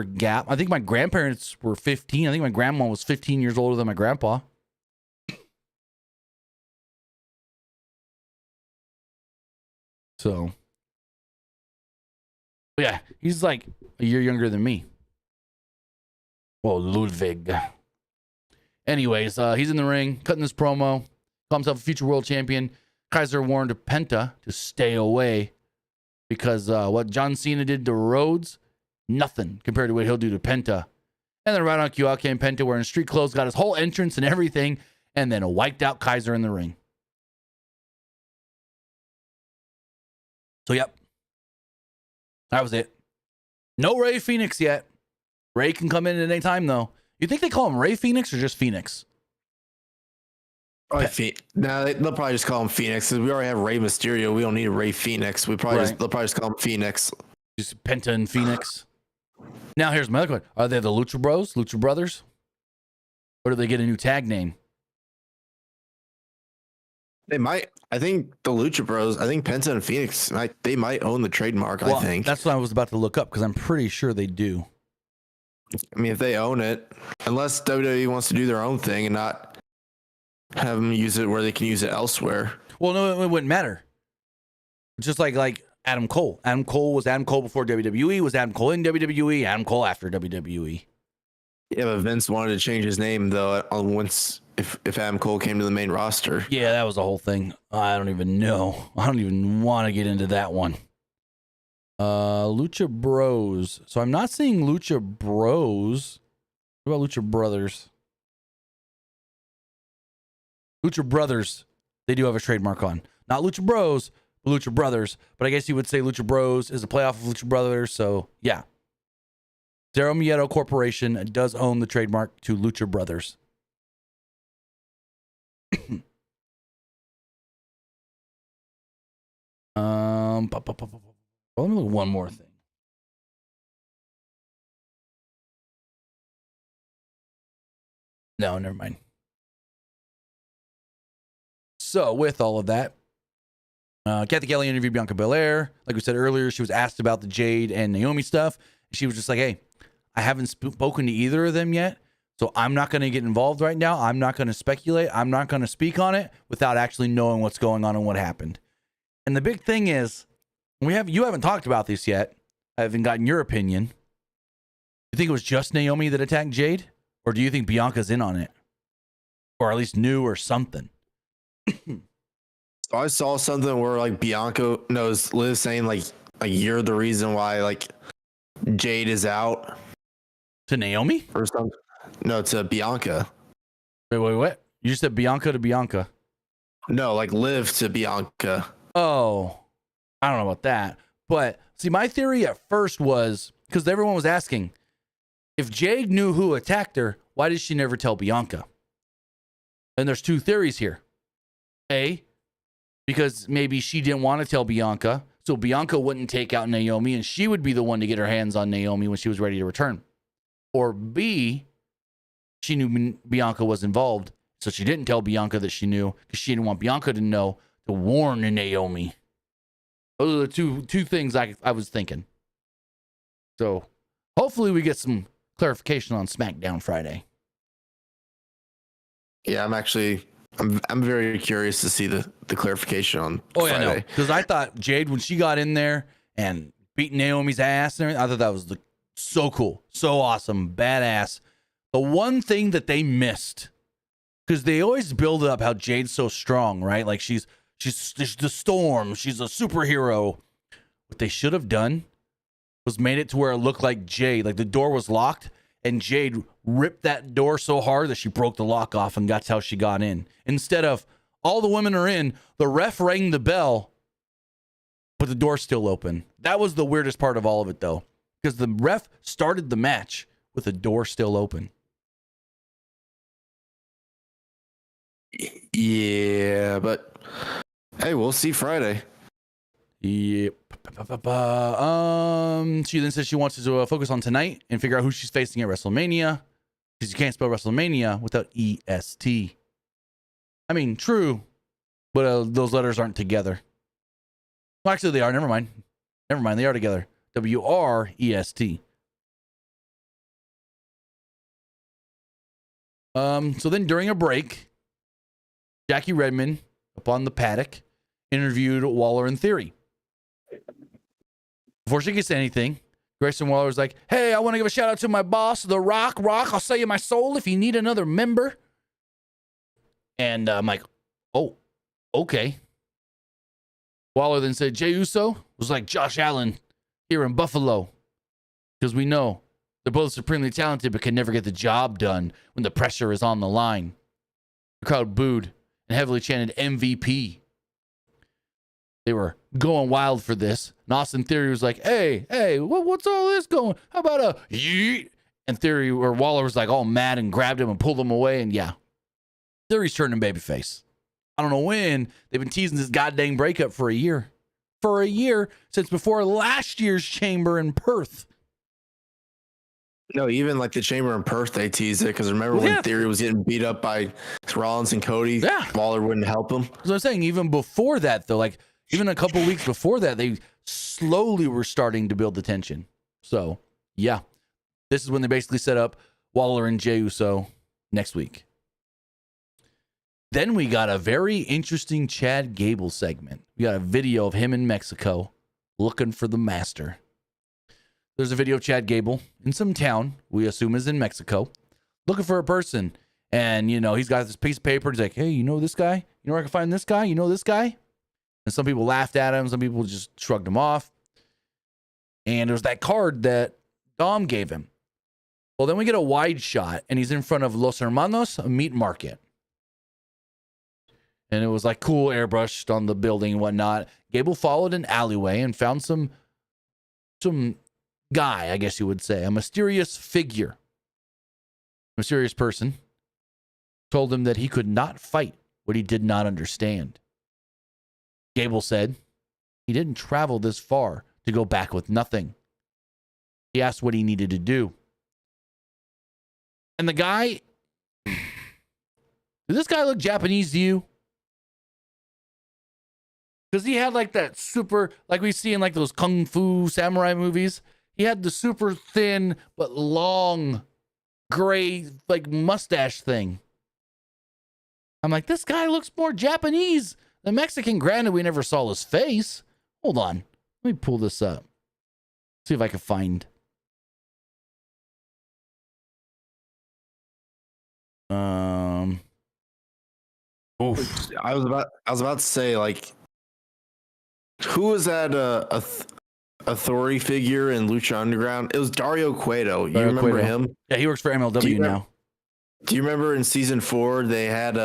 gap. I think my grandparents were 15. I think my grandma was 15 years older than my grandpa. So, yeah, he's like a year younger than me. Well, Ludwig. Anyways, he's in the ring, cutting this promo, calls himself a future world champion. Kaiser warned Penta to stay away because what John Cena did to Rhodes, nothing compared to what he'll do to Penta. And then right on cue, out came Penta wearing street clothes, got his whole entrance and everything, and then wiped out Kaiser in the ring. So, yep. That was it. No Ray Phoenix yet. Ray can come in at any time, though. You think they call him Ray Phoenix or just Phoenix? No, they'll probably just call him Phoenix. We already have Rey Mysterio. We don't need a Ray Phoenix. They'll probably just call him Phoenix. Just Penta and Phoenix. Now, here's my other question. Are they the Lucha Bros, Lucha Brothers? Or do they get a new tag name? They might. I think the Lucha Bros, I think Penta and Phoenix, they might own the trademark, I think. That's what I was about to look up because I'm pretty sure they do. I mean, if they own it, unless WWE wants to do their own thing and not have them use it where they can use it elsewhere. Well, no, it wouldn't matter. Just like Adam Cole. Adam Cole was Adam Cole before WWE, was Adam Cole in WWE, Adam Cole after WWE. Yeah, but Vince wanted to change his name, though, if Adam Cole came to the main roster. Yeah, that was the whole thing. I don't even know. I don't even want to get into that one. Lucha Bros. So I'm not seeing Lucha Bros. What about Lucha Brothers? Lucha Brothers, they do have a trademark on. Not Lucha Bros, but Lucha Brothers. But I guess you would say Lucha Bros is a playoff of Lucha Brothers. So, yeah. Zero Miedo Corporation does own the trademark to Lucha Brothers. Let me look at one more thing. No, never mind. So, with all of that, Kathy Kelly interviewed Bianca Belair. Like we said earlier, she was asked about the Jade and Naomi stuff. She was just like, hey, I haven't spoken to either of them yet, so I'm not going to get involved right now. I'm not going to speculate. I'm not going to speak on it without actually knowing what's going on and what happened. And the big thing is, you haven't talked about this yet. I haven't gotten your opinion. You think it was just Naomi that attacked Jade? Or do you think Bianca's in on it? Or at least knew or something? So I saw something where like Bianca knows Liz saying like you're the reason why like Jade is out. To Naomi? Or something. No, to Bianca. Wait, what? You just said Bianca to Bianca. No, like Liv to Bianca. Oh, I don't know about that. But see, my theory at first was, because everyone was asking, if Jade knew who attacked her, why did she never tell Bianca? And there's two theories here. A, because maybe she didn't want to tell Bianca, so Bianca wouldn't take out Naomi, and she would be the one to get her hands on Naomi when she was ready to return. Or B, she knew Bianca was involved, so she didn't tell Bianca that she knew, because she didn't want Bianca to know, to warn Naomi. Those are the two things I was thinking. So hopefully we get some clarification on SmackDown Friday. Yeah, I'm very curious to see the clarification on Friday. Yeah, no, because I thought Jade, when she got in there and beat Naomi's ass and everything, I thought that was so cool, so awesome, badass. The one thing that they missed, because they always build up how Jade's so strong, right? Like she's the Storm, she's a superhero. What they should have done was made it to where it looked like Jade, like the door was locked, and Jade ripped that door so hard that she broke the lock off, and that's how she got in. Instead of all the women are in, the ref rang the bell, but the door's still open. That was the weirdest part of all of it, though, because the ref started the match with the door still open. Yeah, but hey, we'll see Friday. Yep. She then says she wants to focus on tonight and figure out who she's facing at WrestleMania, because you can't spell WrestleMania without EST. I mean, true, but those letters aren't together. Well, actually, they are. Never mind. Never mind, they are together. WREST. So then during a break, Jackie Redmond, up on the paddock, interviewed Waller and Theory. Before she could say anything, Grayson Waller was like, hey, I want to give a shout out to my boss, The Rock. Rock, I'll sell you my soul if you need another member. And I'm like, oh, okay. Waller then said, Jey Uso was like Josh Allen here in Buffalo. Because we know they're both supremely talented, but can never get the job done when the pressure is on the line. The crowd booed and heavily chanted MVP. They were going wild for this. And Austin Theory was like, hey, what's all this going? How about a yeet? And Theory, or Waller was like all mad and grabbed him and pulled him away. And yeah, Theory's turning babyface. I don't know when. They've been teasing this goddamn breakup for a year. For a year, since before last year's Chamber in Perth. No, even like the Chamber in Perth, they teased it because remember when Theory was getting beat up by Rollins and Cody? Yeah. Waller wouldn't help him. So I'm saying even before that, though, like even a couple weeks before that, they slowly were starting to build the tension. So yeah, this is when they basically set up Waller and Jey Uso next week. Then we got a very interesting Chad Gable segment. We got a video of him in Mexico looking for the master. There's a video of Chad Gable in some town, we assume is in Mexico, looking for a person. And, you know, he's got this piece of paper. He's like, hey, you know this guy? You know where I can find this guy? You know this guy? And some people laughed at him. Some people just shrugged him off. And there was that card that Dom gave him. Well, then we get a wide shot, and he's in front of Los Hermanos, a meat market. And it was like cool airbrushed on the building and whatnot. Gable followed an alleyway and found some guy, I guess you would say, a mysterious figure. Mysterious person told him that he could not fight what he did not understand. Gable said he didn't travel this far to go back with nothing. He asked what he needed to do. And the guy, did this guy look Japanese to you? Because he had like that super, like we see in like those kung fu samurai movies. He had the super thin but long gray like mustache thing. I'm like, this guy looks more Japanese than Mexican. Granted, we never saw his face. Hold on. Let me pull this up. See if I can find. Oof. I was about to say, like, who was that authority figure in Lucha Underground? It was Dario Cueto. You remember him? Yeah, he works for MLW now. Do you remember in season 4 they had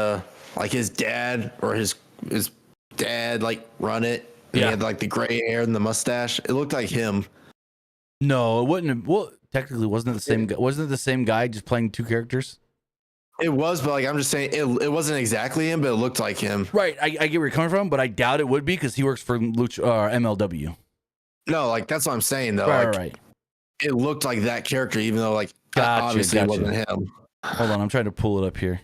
like his dad or his dad like run it? And he had like the gray hair and the mustache. It looked like him. No, it wouldn't. Well, technically, wasn't it the same guy? Wasn't it the same guy just playing two characters? It was, but like I'm just saying, it wasn't exactly him, but it looked like him. Right, I get where you're coming from, but I doubt it would be because he works for Lucha MLW. No, like that's what I'm saying though. Right. It looked like that character, even though like obviously it wasn't him. Hold on, I'm trying to pull it up here.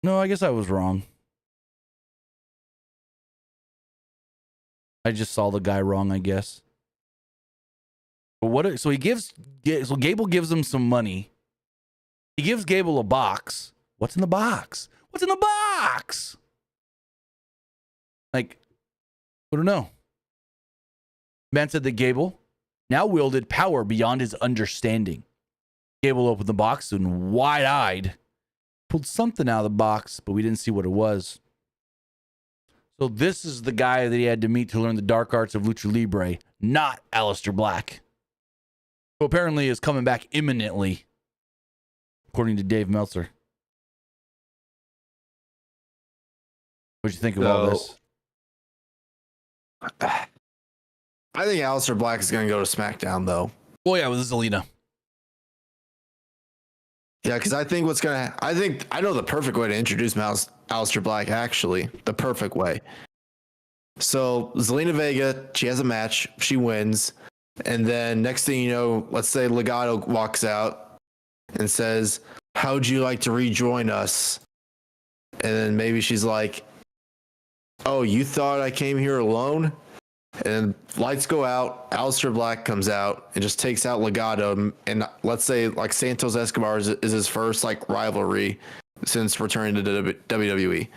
No, I guess I was wrong. I just saw the guy wrong, I guess. But so Gable gives him some money. He gives Gable a box. What's in the box? What's in the box? Like, I don't know. Man said that Gable now wielded power beyond his understanding. Gable opened the box and wide-eyed pulled something out of the box, but we didn't see what it was. So this is the guy that he had to meet to learn the dark arts of Lucha Libre, not Alistair Black, who apparently is coming back imminently, according to Dave Meltzer. What'd you think of all this? I think Alistair Black is going to go to SmackDown, though. Oh, yeah, with Zelina. Yeah, because I think I know the perfect way to introduce Alistair Black, actually. The perfect way. So, Zelina Vega, she has a match. She wins. And then next thing you know, let's say Legado walks out and says, how'd you like to rejoin us? And then maybe she's like, oh, you thought I came here alone? And lights go out. Alistair Black comes out and just takes out Legado. And let's say like Santos Escobar is his first like rivalry since returning to WWE.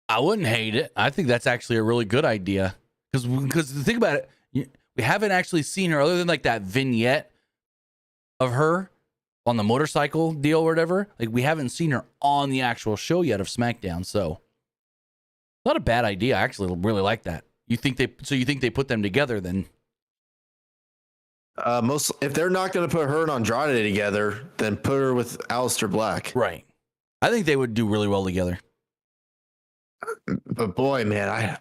I wouldn't hate it. I think that's actually a really good idea. Because think about it, we haven't actually seen her other than like that vignette of her on the motorcycle deal or whatever. Like we haven't seen her on the actual show yet of SmackDown. So not a bad idea. I actually really like that. You think they put them together then? If they're not going to put her and Andrade together, then put her with Alistair Black. Right. I think they would do really well together. But boy, man,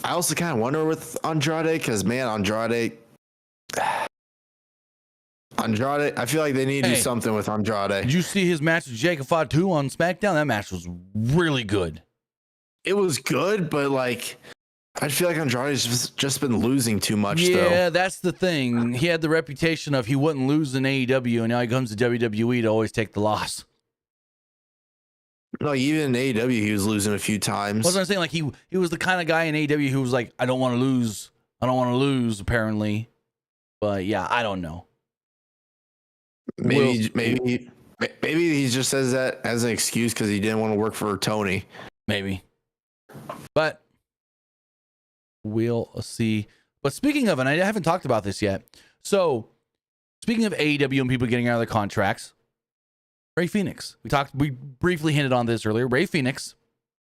I also kind of wonder with Andrade because man, Andrade, I feel like they need to do something with Andrade. Did you see his match with Jacob Fatu on SmackDown? That match was really good. It was good, but like I feel like Andrade's just been losing too much. Yeah, that's the thing. He had the reputation of he wouldn't lose in AEW, and now he comes to WWE to always take the loss. No, even in AEW, he was losing a few times. What was I saying? Like he was the kind of guy in AEW who was like, I don't want to lose, apparently. But yeah, I don't know. Maybe he just says that as an excuse because he didn't want to work for Tony. Maybe. But we'll see. But speaking of, and I haven't talked about this yet. So speaking of AEW and people getting out of their contracts, Rey Fenix. We briefly hinted on this earlier. Rey Fenix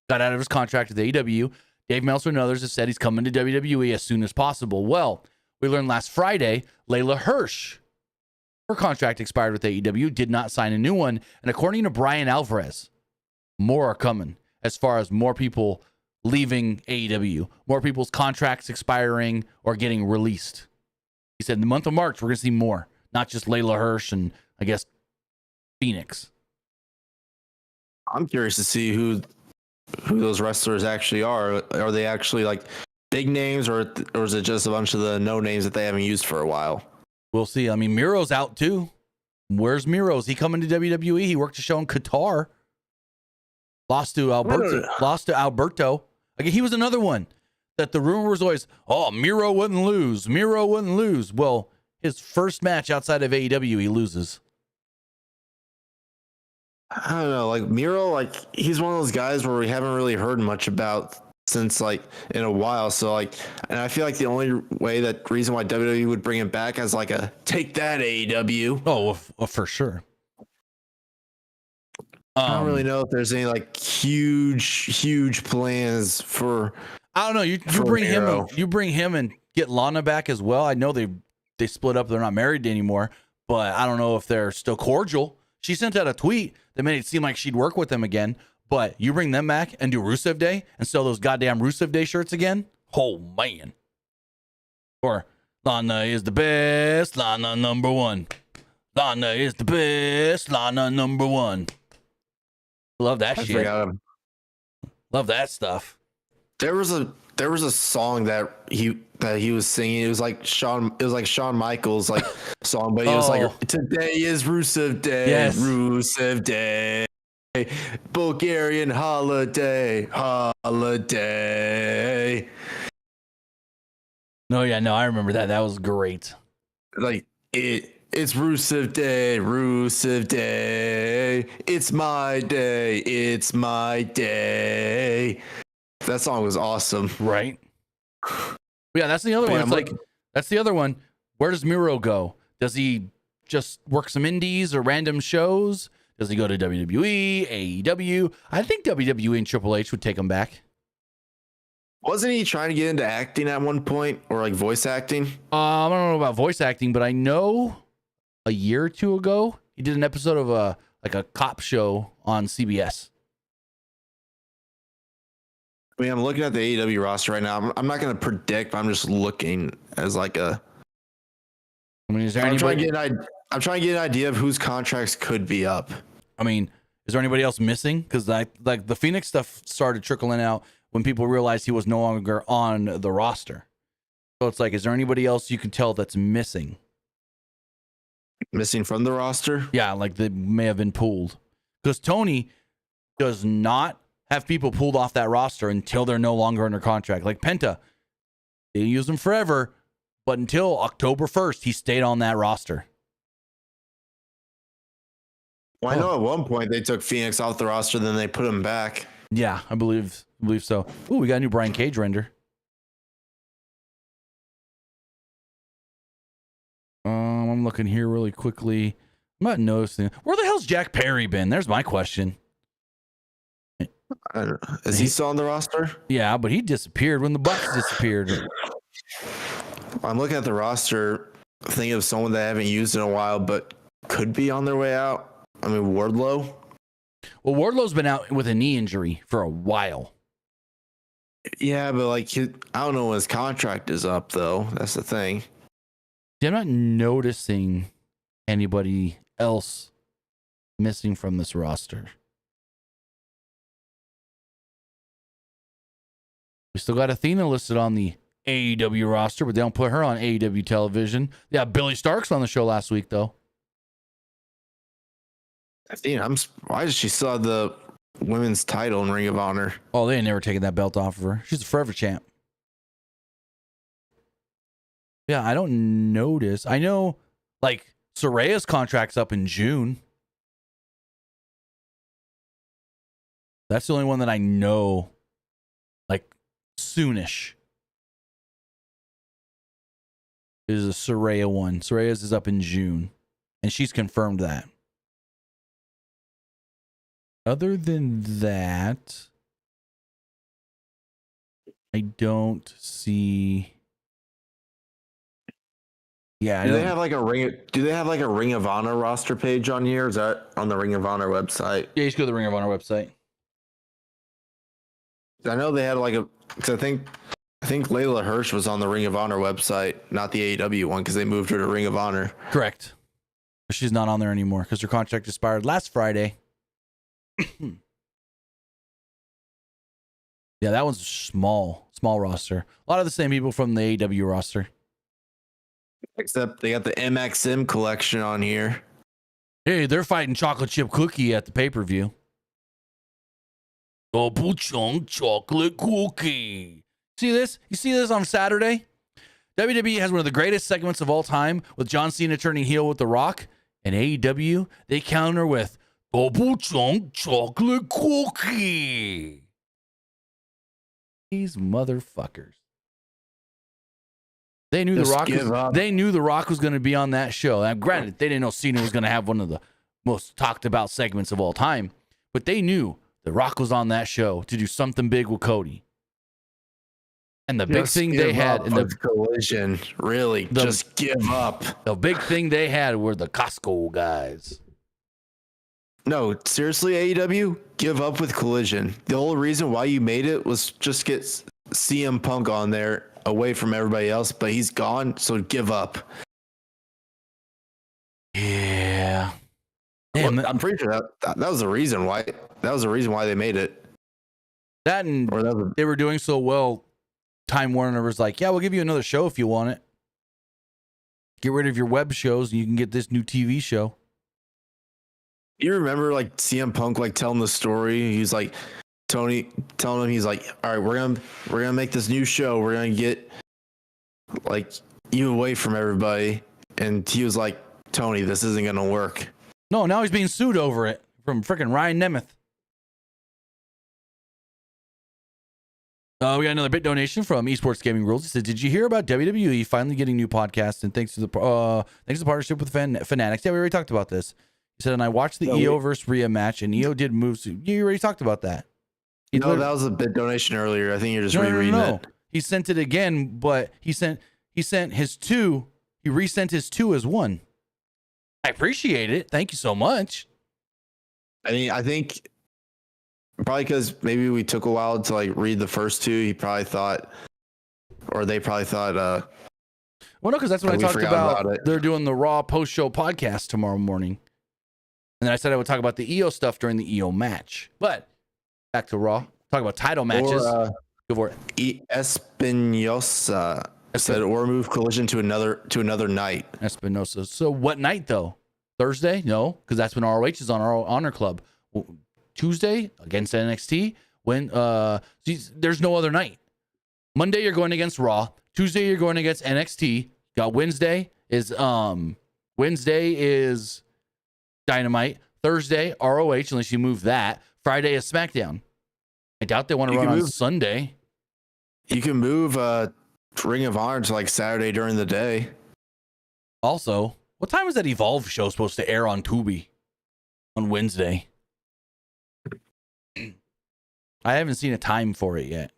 got out of his contract with AEW. Dave Meltzer and others have said he's coming to WWE as soon as possible. Well, we learned last Friday, Layla Hirsch, her contract expired with AEW, did not sign a new one. And according to Brian Alvarez, more are coming as far as more people leaving AEW, more people's contracts expiring or getting released. He said in the month of March, we're going to see more, not just Layla Hirsch and I guess Phoenix. I'm curious to see who those wrestlers actually are. Are they actually like big names, or is it just a bunch of the no names that they haven't used for a while? We'll see. I mean, Miro's out too. Where's Miro? Is he coming to WWE? He worked a show in Qatar. Lost to Alberto. Again, he was another one that the rumor was always, oh, Miro wouldn't lose. Well, his first match outside of AEW, he loses. I don't know, like Miro, like he's one of those guys where we haven't really heard much about since like in a while. So like, and I feel like the only reason why WWE would bring him back as like a take that AEW. Oh, for sure. I don't really know if there's any like huge plans for. I don't know. You bring him and get Lana back as well. I know they split up. They're not married anymore, but I don't know if they're still cordial. She sent out a tweet that made it seem like she'd work with them again. But you bring them back and do Rusev Day and sell those goddamn Rusev Day shirts again? Oh, man. Or Lana is the best, Lana number one. Lana is the best, Lana number one. Love that shit. Love that stuff. There was a song that he was singing. It was like Shawn Michaels like song, but he was like, today is Rusev Day. Yes. Rusev Day. Bulgarian holiday. No, I remember that. That was great. Like it's Rusev Day. It's my day. That song was awesome. Right. Yeah, that's the other one. It's like, that's the other one. Where does Miro go? Does he just work some indies or random shows? Does he go to WWE, AEW? I think WWE and Triple H would take him back. Wasn't he trying to get into acting at one point, or like voice acting? I don't know about voice acting, but I know a year or two ago he did an episode of a cop show on CBS. I mean, I'm looking at the AEW roster right now. I'm not going to predict, but I'm just looking as like a. I mean, is there anybody? I'm trying to get an idea of whose contracts could be up. I mean, is there anybody else missing? Because like the Phoenix stuff started trickling out when people realized he was no longer on the roster. So it's like, is there anybody else you can tell that's missing? Missing from the roster? Yeah, like they may have been pulled. Because Tony does not have people pulled off that roster until they're no longer under contract. Like Penta, they used him forever, but until October 1st, he stayed on that roster. Well, I know at one point they took Phoenix off the roster, then they put him back. Yeah, I believe so. Ooh, we got a new Brian Cage render. I'm looking here really quickly. I'm not noticing. Where the hell's Jack Perry been? There's my question. I don't know. Is he still on the roster? Yeah, but he disappeared when the Bucks disappeared. I'm looking at the roster, thinking of someone that I haven't used in a while, but could be on their way out. I mean, Wardlow. Well, Wardlow's been out with a knee injury for a while. Yeah, but like, I don't know when his contract is up, though. That's the thing. I'm not noticing anybody else missing from this roster. We still got Athena listed on the AEW roster, but they don't put her on AEW television. Yeah, Billy Starks on the show last week, though. Athena, why does she still have the women's title in Ring of Honor? Oh, they ain't never taken that belt off of her. She's a forever champ. Yeah, I don't notice. I know, like, Soraya's contract's up in June. That's the only one that I know, like, soonish. Is a Soraya one. Soraya's is up in June, and she's confirmed that. Other than that, I don't see. Yeah, Do they have like a Ring of Honor roster page on here? Is that on the Ring of Honor website? Yeah, you should go to the Ring of Honor website. I know they had like because I think Layla Hirsch was on the Ring of Honor website, not the AEW one, because they moved her to Ring of Honor. Correct. She's not on there anymore because her contract expired last Friday. Yeah, that one's small roster. A lot of the same people from the AEW roster. Except they got the MXM collection on here. Hey, they're fighting Chocolate Chip Cookie at the pay-per-view. Double chunk chocolate cookie. See this? You see this on Saturday? WWE has one of the greatest segments of all time with John Cena turning heel with The Rock. And AEW, they counter with double chunk chocolate cookie. These motherfuckers. They knew The Rock was going to be on that show. Now, granted, they didn't know Cena was going to have one of the most talked about segments of all time, but they knew The Rock was on that show to do something big with Cody. And the big thing they had in the Collision, really, just give up. The big thing they had were the Costco guys. No, seriously, AEW, give up with Collision. The whole reason why you made it was just get CM Punk on there away from everybody else, but he's gone, so give up. Yeah. Damn, I'm pretty sure that was the reason why. That was the reason why they made it. That and they were doing so well. Time Warner was like, "Yeah, we'll give you another show if you want it. Get rid of your web shows, and you can get this new TV show." You remember like CM Punk like telling the story? He's like Tony telling him, he's like, "All right, we're gonna make this new show. We're gonna get like you away from everybody." And he was like, "Tony, this isn't gonna work." No, now he's being sued over it from freaking Ryan Nemeth. We got another bit donation from Esports Gaming Rules. He said, "Did you hear about WWE finally getting new podcasts? And thanks to the partnership with Fanatics." Yeah, we already talked about this. He said, "And I watched the EO versus Rhea match, and EO did moves. You already talked about that." No, that was a bit donation earlier. I think you're just rereading it. He sent it again, but he sent his two. He resent his two as one. I appreciate it. Thank you so much. I mean, I think probably because maybe we took a while to like read the first two. He probably thought, or they probably thought. Well, no, because that's when I talked about they're doing the Raw post-show podcast tomorrow morning, and then I said I would talk about the EO stuff during the EO match. But back to Raw, talk about title matches. Or, go for it. Espinosa. said, or move Collision to another night. Espinosa. So what night though? Thursday? No, because that's when ROH is on our Honor Club. Tuesday against NXT. When there's no other night. Monday you're going against Raw. Tuesday you're going against NXT. Got Wednesday is Dynamite. Thursday ROH unless you move that. Friday is SmackDown. I doubt they want to run on Sunday. You can move Ring of Honor to like Saturday during the day. Also, what time is that Evolve show supposed to air on Tubi on Wednesday? I haven't seen a time for it yet.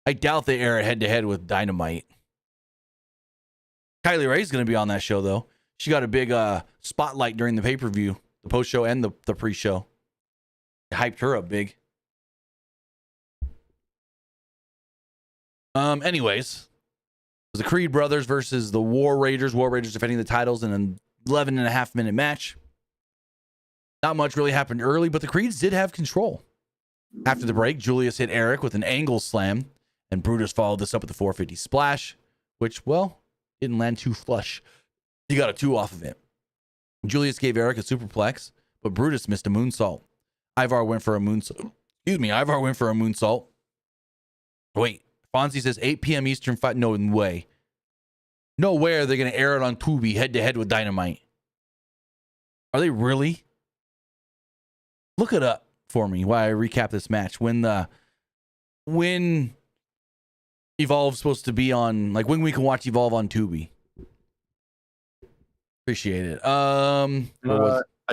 I doubt they air it head-to-head with Dynamite. Kylie Rae's going to be on that show, though. She got a big spotlight during the pay-per-view, the post-show and the pre-show. They hyped her up big. Anyways, it was the Creed brothers versus the War Raiders. War Raiders defending the titles in an 11.5-minute match. Not much really happened early, but the Creeds did have control. After the break, Julius hit Eric with an angle slam, and Brutus followed this up with the 450 splash, which, well, didn't land too flush. He got a 2 off of it. Julius gave Eric a superplex, but Brutus missed a moonsault. Ivar went for a moonsault. Ivar went for a moonsault. Wait, Fonzie says 8 p.m. Eastern fight. No way. No way are they going to air it on Tubi head-to-head with Dynamite. Are they really? Look it up for me while I recap this match. When Evolve's supposed to be on, like when we can watch Evolve on Tubi. Appreciate it. I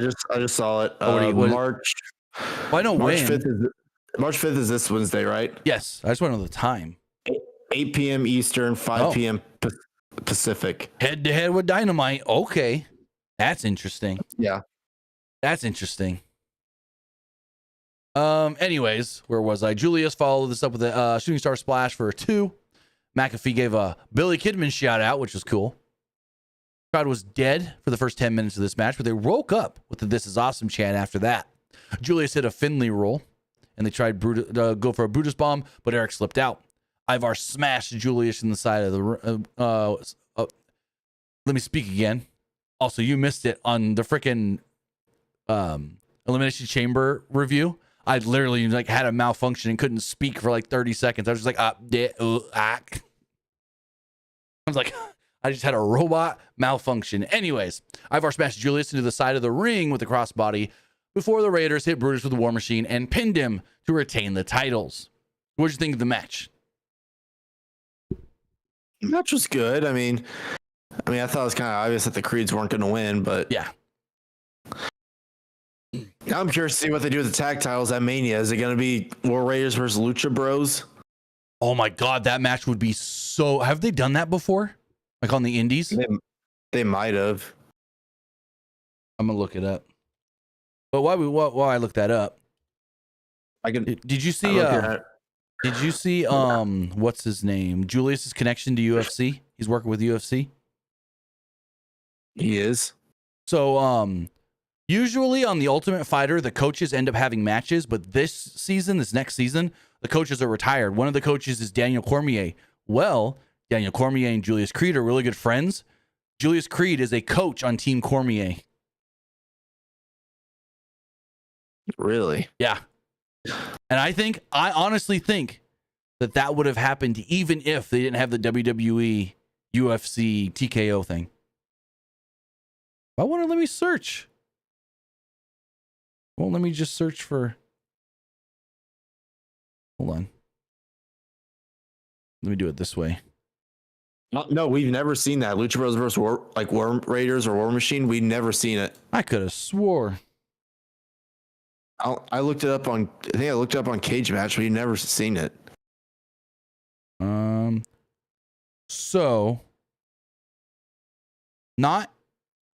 just saw it. March. Well, I know March when. 5th March 5th is this Wednesday, right? Yes. I just want to know the time. 8 p.m. Eastern, 5 p.m. Pacific. Head to head with Dynamite. Okay. That's interesting. Yeah. That's interesting. Anyways, where was I? Julius followed this up with a shooting star splash for a 2. McAfee gave a Billy Kidman shout out, which was cool. Crowd was dead for the first 10 minutes of this match, but they woke up with the "This is awesome" chant after that. Julius hit a Finley roll, and they tried go for a Brutus bomb, but Eric slipped out. Ivar smashed Julius in the side of the let me speak again. Also, you missed it on the freaking Elimination Chamber review. I literally had a malfunction and couldn't speak for like 30 seconds. I was just like, I was like, I just had a robot malfunction. Anyways, Ivar smashed Julius into the side of the ring with the crossbody before the Raiders hit Brutus with the War Machine and pinned him to retain the titles. What'd you think of the match? The match was good. I mean, I thought it was kind of obvious that the Creeds weren't going to win, but yeah. Now I'm curious to see what they do with the tag titles at Mania. Is it going to be War Raiders versus Lucha Bros? Oh my God, that match would be so. Have they done that before? Like on the Indies? They might have. I'm gonna look it up. But while I look that up, Did you see? Did you see? What's his name? Julius's connection to UFC. He's working with UFC. He is. So, usually on The Ultimate Fighter, the coaches end up having matches, but this next season, the coaches are retired. One of the coaches is Daniel Cormier. Well, Daniel Cormier and Julius Creed are really good friends. Julius Creed is a coach on Team Cormier. Really? Yeah. And I honestly think that would have happened even if they didn't have the WWE UFC TKO thing. I want to let me search. Well, let me just search for. Hold on. Let me do it this way. No, we've never seen that. Lucha Bros versus War Raiders or War Machine. We've never seen it. I could have swore. I looked it up on. I think I looked it up on Cage Match. We've never seen it. So not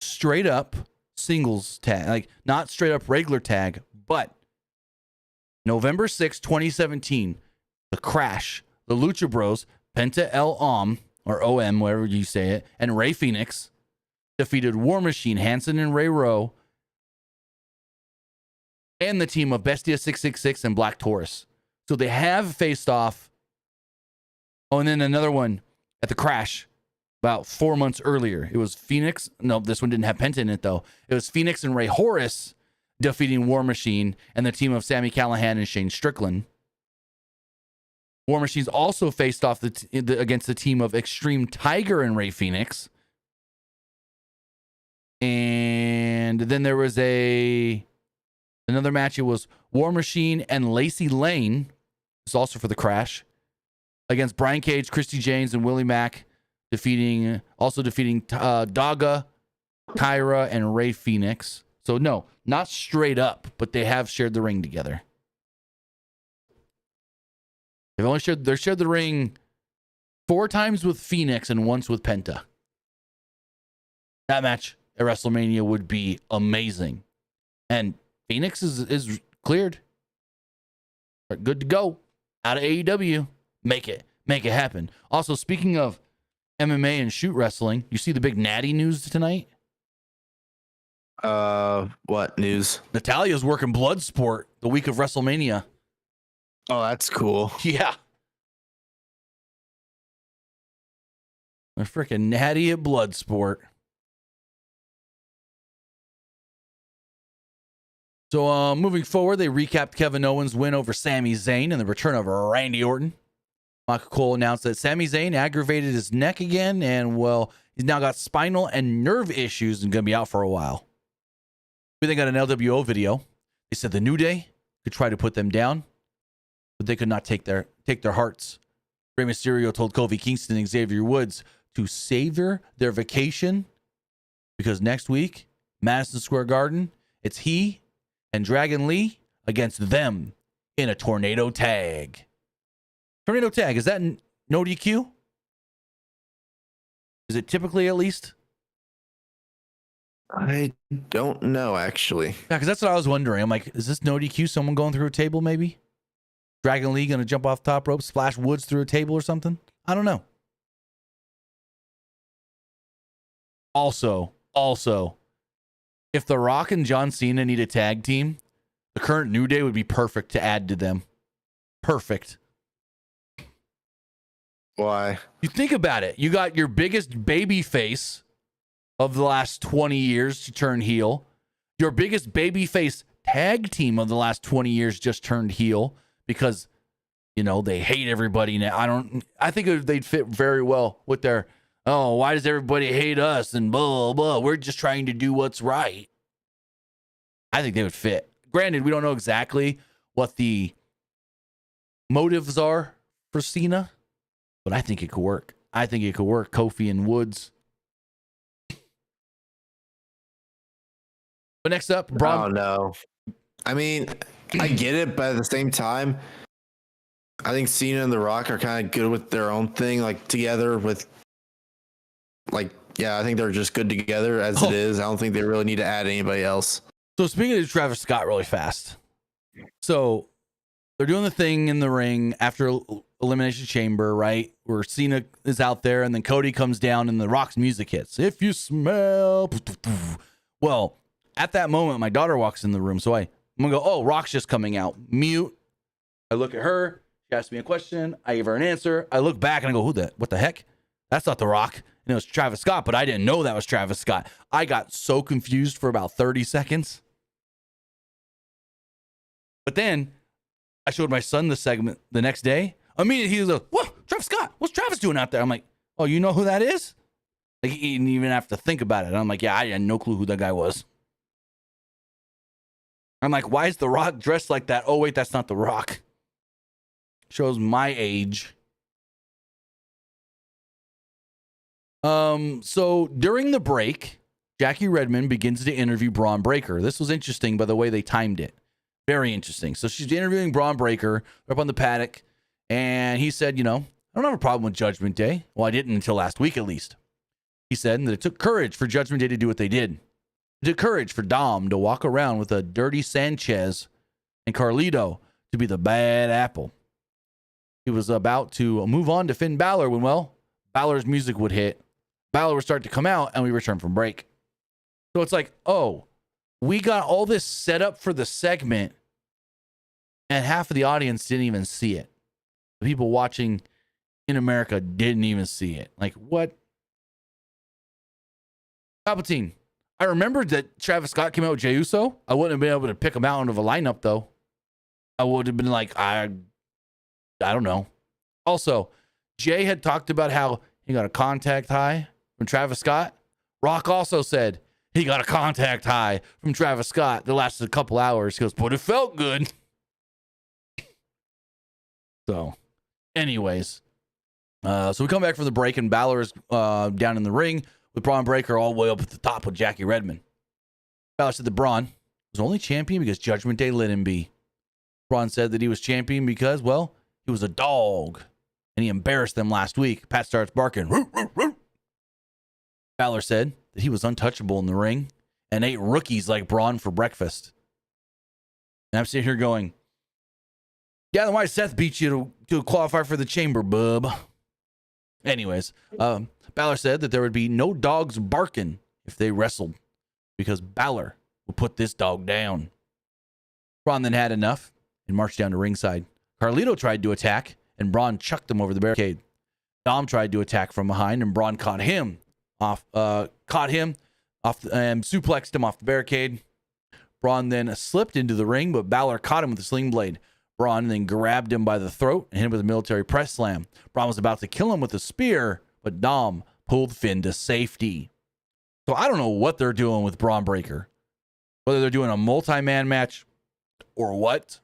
straight up singles tag, like not straight up regular tag, but November 6, 2017, the Crash, the Lucha Bros, Penta El Om, or OM, whatever you say it, and Ray Phoenix defeated War Machine, Hanson and Ray Rowe, and the team of Bestia 666 and Black Taurus. So they have faced off. Oh, and then another one, at the Crash about 4 months earlier. It was Phoenix. No, this one didn't have Penta in it, though. It was Phoenix and Ray Horus defeating War Machine and the team of Sami Callihan and Shane Strickland. War Machine's also faced off against the team of Extreme Tiger and Ray Phoenix. And then there was another match. It was War Machine and Lacey Lane. It's also for the Crash. Against Brian Cage, Christy James, and Willie Mack. Defeating Daga, Kyra, and Ray Phoenix. So no, not straight up, but they have shared the ring together. They shared the ring 4 times with Phoenix and once with Penta. That match at WrestleMania would be amazing. And Phoenix is cleared. Good to go. Out of AEW. Make it happen. Also, speaking of MMA and shoot wrestling, you see the big Natty news tonight? What news? Natalia's working Bloodsport the week of WrestleMania. Oh, that's cool. Yeah. A freaking Natty at Bloodsport. So moving forward, they recapped Kevin Owens' win over Sami Zayn and the return of Randy Orton. Michael Cole announced that Sami Zayn aggravated his neck again, and well, he's now got spinal and nerve issues and going to be out for a while. They got an LWO video. They said the New Day could try to put them down, but they could not take their hearts. Rey Mysterio told Kofi Kingston and Xavier Woods to savor their vacation because next week, Madison Square Garden, it's he and Dragon Lee against them in a tornado tag. Tornado tag, is that no DQ? Is it typically at least? I don't know, actually. Yeah, because that's what I was wondering. I'm like, is this no DQ? Someone going through a table, maybe? Dragon Lee going to jump off top rope, splash Woods through a table or something? I don't know. Also, if The Rock and John Cena need a tag team, the current New Day would be perfect to add to them. Perfect. Why? You think about it. You got your biggest baby face of the last 20 years to turn heel. Your biggest babyface tag team of the last 20 years just turned heel because, they hate everybody now. I think they'd fit very well with their, oh, why does everybody hate us and blah, blah. We're just trying to do what's right. I think they would fit. Granted, we don't know exactly what the motives are for Cena, but I think it could work. Kofi and Woods. But next up, Braun. Oh, no. I mean, I get it, but at the same time, I think Cena and The Rock are kind of good with their own thing, like together with, I think they're just good together as it is. I don't think they really need to add anybody else. So speaking of Travis Scott really fast. So they're doing the thing in the ring after Elimination Chamber, right? Where Cena is out there and then Cody comes down and The Rock's music hits. If you smell. Well, at that moment, my daughter walks in the room. So I'm going to go, oh, Rock's just coming out. Mute. I look at her. She asked me a question. I give her an answer. I look back and I go, what the heck? That's not The Rock. And it was Travis Scott, but I didn't know that was Travis Scott. I got so confused for about 30 seconds. But then I showed my son the segment the next day. Immediately he was like, what? Travis Scott? What's Travis doing out there? I'm like, oh, you know who that is? Like, he didn't even have to think about it. I'm like, yeah, I had no clue who that guy was. I'm like, why is The Rock dressed like that? Oh, wait, that's not The Rock. Shows my age. So during the break, Jackie Redmond begins to interview Braun Breaker. This was interesting by the way they timed it. Very interesting. So she's interviewing Braun Breaker up on the paddock, and he said, I don't have a problem with Judgment Day. Well, I didn't until last week, at least. He said that it took courage for Judgment Day to do what they did. It took courage for Dom to walk around with a dirty Sanchez and Carlito to be the bad apple. He was about to move on to Finn Balor when, Balor's music would hit. Balor would start to come out, and we return from break. So it's like, oh, we got all this set up for the segment, and half of the audience didn't even see it. The people watching in America didn't even see it. Like, what? Palpatine. I remembered that Travis Scott came out with Jey Uso. I wouldn't have been able to pick him out of a lineup, though. I would have been like, I don't know. Also, Jay had talked about how he got a contact high from Travis Scott. Rock also said he got a contact high from Travis Scott that lasted a couple hours. He goes, but it felt good. So, anyways. So we come back from the break, and Balor is down in the ring with Braun Breaker all the way up at the top with Jackie Redmond. Balor said that Braun was only champion because Judgment Day let him be. Braun said that he was champion because, well, he was a dog, and he embarrassed them last week. Pat starts barking. Roo, roo, roo. Balor said that he was untouchable in the ring and ate rookies like Braun for breakfast. And I'm sitting here going, yeah, then why Seth beat you to qualify for the chamber, bub? Anyways, Balor said that there would be no dogs barking if they wrestled because Balor would put this dog down. Braun then had enough and marched down to ringside. Carlito tried to attack, and Braun chucked him over the barricade. Dom tried to attack from behind, and Braun caught him off and suplexed him off the barricade. Braun then slipped into the ring, but Balor caught him with a sling blade. Braun then grabbed him by the throat and hit him with a military press slam. Braun was about to kill him with a spear, but Dom pulled Finn to safety. So I don't know what they're doing with Braun Breaker. Whether they're doing a multi-man match or what.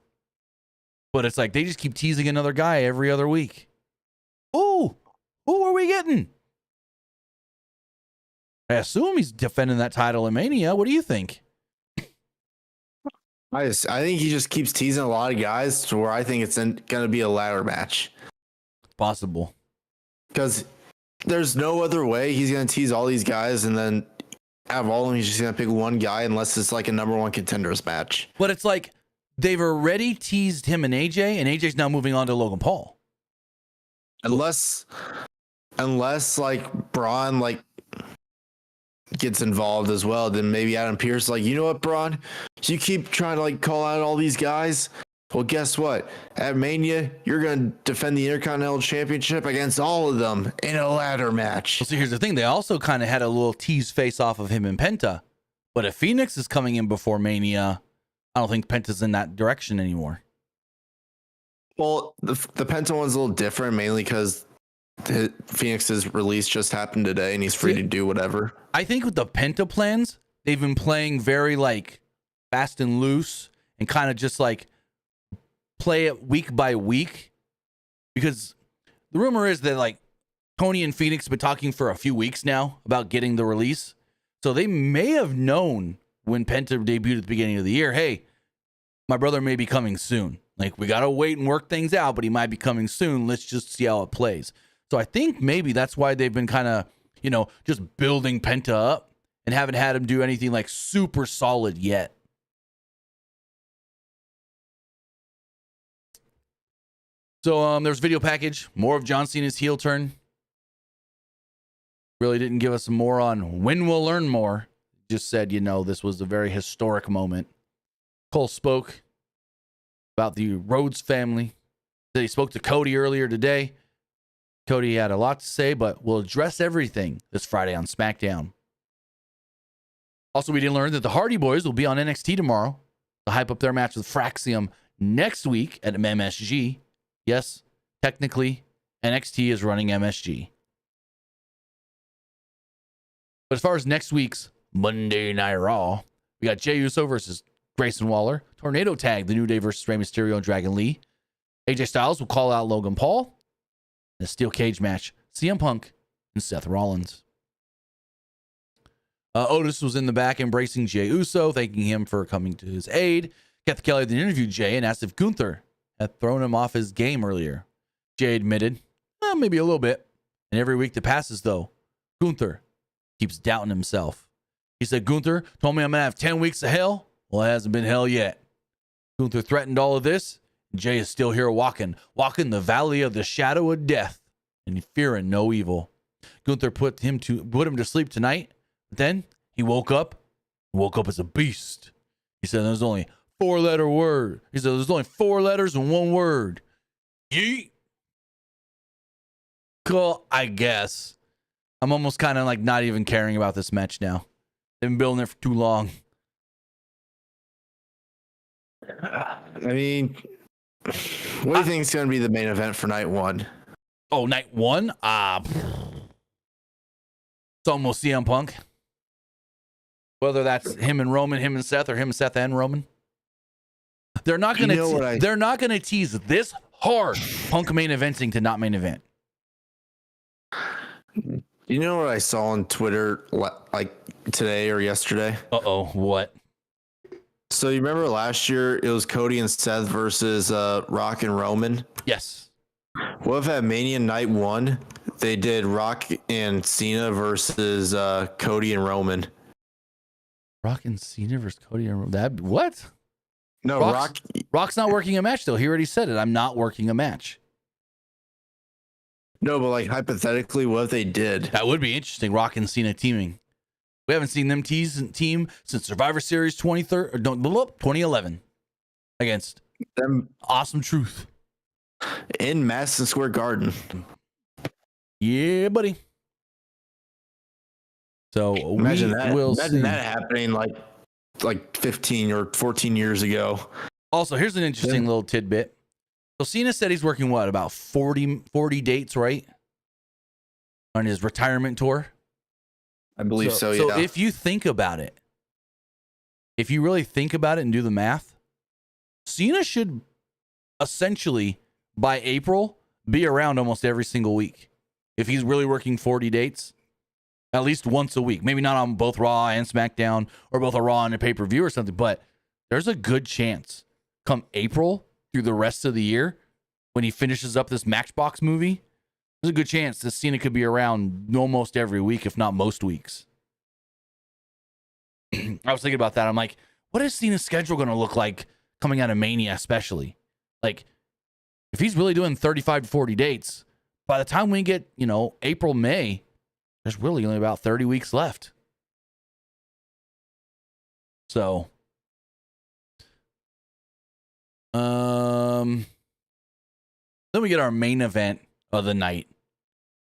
But it's like they just keep teasing another guy every other week. Ooh, who are we getting? I assume he's defending that title in Mania. What do you think? I think he just keeps teasing a lot of guys to where I think it's going to be a ladder match. Possible. Because there's no other way he's going to tease all these guys and then out of all of them, he's just going to pick one guy unless it's like a number one contenders match. But it's like they've already teased him and AJ's now moving on to Logan Paul. Unless like Braun like gets involved as well, then maybe Adam Pearce like, you know what, Braun? You keep trying to like call out all these guys. Well, guess what? At Mania, you're going to defend the Intercontinental Championship against all of them in a ladder match. Well, see, here's the thing. They also kind of had a little tease face off of him and Penta. But if Phoenix is coming in before Mania, I don't think Penta's in that direction anymore. Well, the Penta one's a little different, mainly because Phoenix's release just happened today and he's free to do whatever. I think with the Penta plans, they've been playing very like fast and loose and kind of just like play it week by week, because the rumor is that like Tony and Phoenix have been talking for a few weeks now about getting the release. So they may have known when Penta debuted at the beginning of the year, hey, my brother may be coming soon. Like, we got to wait and work things out, but he might be coming soon. Let's just see how it plays. So I think maybe that's why they've been kind of, just building Penta up and haven't had him do anything like super solid yet. So there's a video package, more of John Cena's heel turn. Really didn't give us some more on when we'll learn more. Just said, this was a very historic moment. Cole spoke about the Rhodes family. He spoke to Cody earlier today. Cody had a lot to say, but we'll address everything this Friday on SmackDown. Also, we did learn that the Hardy Boys will be on NXT tomorrow to hype up their match with Fraxium next week at MSG. Yes, technically, NXT is running MSG. But as far as next week's Monday Night Raw, we got Jey Uso versus Grayson Waller, Tornado Tag, The New Day versus Rey Mysterio and Dragon Lee. AJ Styles will call out Logan Paul. In a steel cage match, CM Punk and Seth Rollins. Otis was in the back embracing Jey Uso, thanking him for coming to his aid. Kathy Kelly then interviewed Jey and asked if Gunther had thrown him off his game earlier. Jey admitted, maybe a little bit. And every week that passes, though, Gunther keeps doubting himself. He said, Gunther told me I'm going to have 10 weeks of hell. Well, it hasn't been hell yet. Gunther threatened all of this. Jey is still here walking the valley of the shadow of death and fearing no evil. Gunther put him to sleep tonight. But then he woke up as a beast. He said there's only 4-letter word. He said there's only 4 letters and 1 word. Yeet. Cool, I guess. I'm almost kind of like not even caring about this match now. They've been building it for too long. I mean, what do you think is going to be the main event for night one? Oh, night one? It's almost CM Punk. Whether that's him and Roman, him and Seth, or him and Seth and Roman. They're not going to they're not going to tease this hard Punk main eventing to not main event. You know what I saw on Twitter like today or yesterday? Uh-oh, what? So you remember last year it was Cody and Seth versus Rock and Roman? Yes. What if at Mania Night 1 they did Rock and Cena versus Cody and Roman? Rock and Cena versus Cody and Roman? That what? No, Rock's not working a match though. He already said it. I'm not working a match. No, but like hypothetically, what if they did? That would be interesting. Rock and Cena teaming. We haven't seen them team since Survivor Series 2011 against them. Awesome Truth in Madison Square Garden. Yeah, buddy. So imagine that happening like 15 or 14 years ago. Also, here's an interesting little tidbit. So Cena said he's working about 40 dates, right? On his retirement tour. I believe so, yeah. So if you think about it, if you really think about it and do the math, Cena should essentially by April be around almost every single week. If he's really working 40 dates, at least once a week. Maybe not on both Raw and SmackDown or both a Raw and a pay-per-view or something, but there's a good chance come April through the rest of the year when he finishes up this Matchbox movie, there's a good chance that Cena could be around almost every week, if not most weeks. I was thinking about that. I'm like, what is Cena's schedule going to look like coming out of Mania, especially? Like, if he's really doing 35 to 40 dates, by the time we get, April, May, there's really only about 30 weeks left. So, then we get our main event of the night.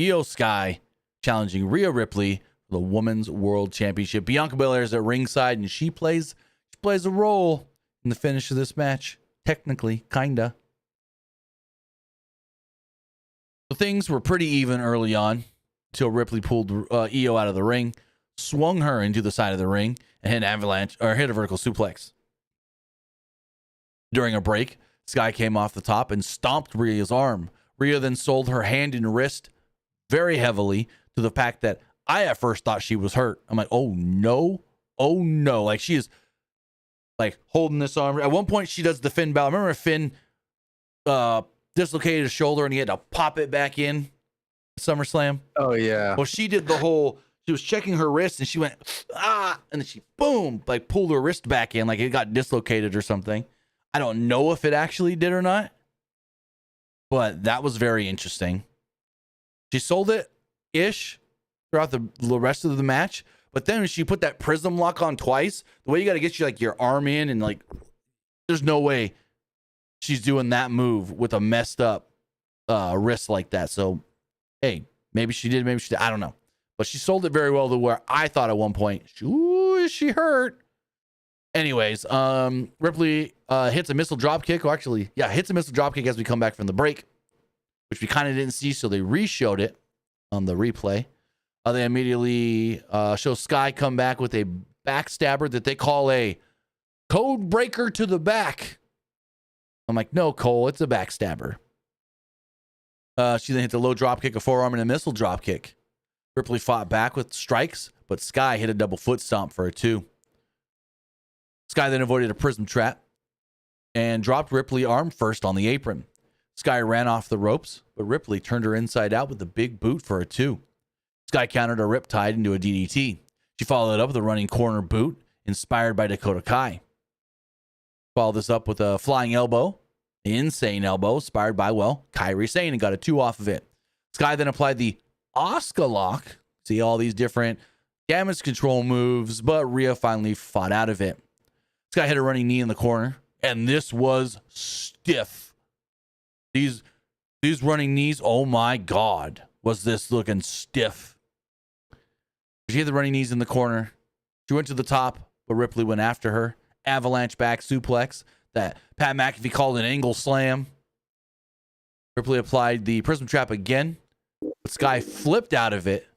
Io Sky challenging Rhea Ripley for the Women's World Championship. Bianca Belair is at ringside, and she plays a role in the finish of this match. Technically, kinda. So things were pretty even early on until Ripley pulled Io out of the ring, swung her into the side of the ring, and hit a vertical suplex. During a break, Sky came off the top and stomped Rhea's arm. Rhea then sold her hand and wrist very heavily to the fact that I at first thought she was hurt. I'm like, oh no. Like she is like holding this arm. At one point she does the Finn Balor. Remember Finn dislocated his shoulder and he had to pop it back in SummerSlam? Oh yeah. Well, she did she was checking her wrist and she went, and then she boom, like pulled her wrist back in like it got dislocated or something. I don't know if it actually did or not, but that was very interesting. She sold it-ish throughout the rest of the match, but then when she put that prism lock on twice, the way you got to get your arm in and like, there's no way she's doing that move with a messed up wrist like that. So, hey, maybe she did, I don't know. But she sold it very well to where I thought at one point, ooh, is she hurt? Anyways, Ripley hits a missile dropkick. Or actually, hits a missile dropkick as we come back from the break, which we kind of didn't see, so they re-showed it on the replay. They immediately show Sky come back with a backstabber that they call a code breaker to the back. I'm like, no, Cole, it's a backstabber. She then hit the low dropkick, a forearm, and a missile dropkick. Ripley fought back with strikes, but Sky hit a double foot stomp for a 2. Sky then avoided a prism trap and dropped Ripley arm first on the apron. Sky ran off the ropes, but Ripley turned her inside out with a big boot for a 2. Sky countered a riptide into a DDT. She followed it up with a running corner boot inspired by Dakota Kai. Followed this up with a flying elbow, the insane elbow inspired by, Kairi Sane, and got a 2 off of it. Sky then applied the Asuka lock. See all these different damage control moves, but Rhea finally fought out of it. Sky hit a running knee in the corner, and this was stiff. These running knees, oh my God. was this looking stiff. She had the running knees in the corner. She went to the top, but Ripley went after her. Avalanche back suplex that Pat McAfee called an angle slam. Ripley applied the prism trap again, but Sky flipped out of it.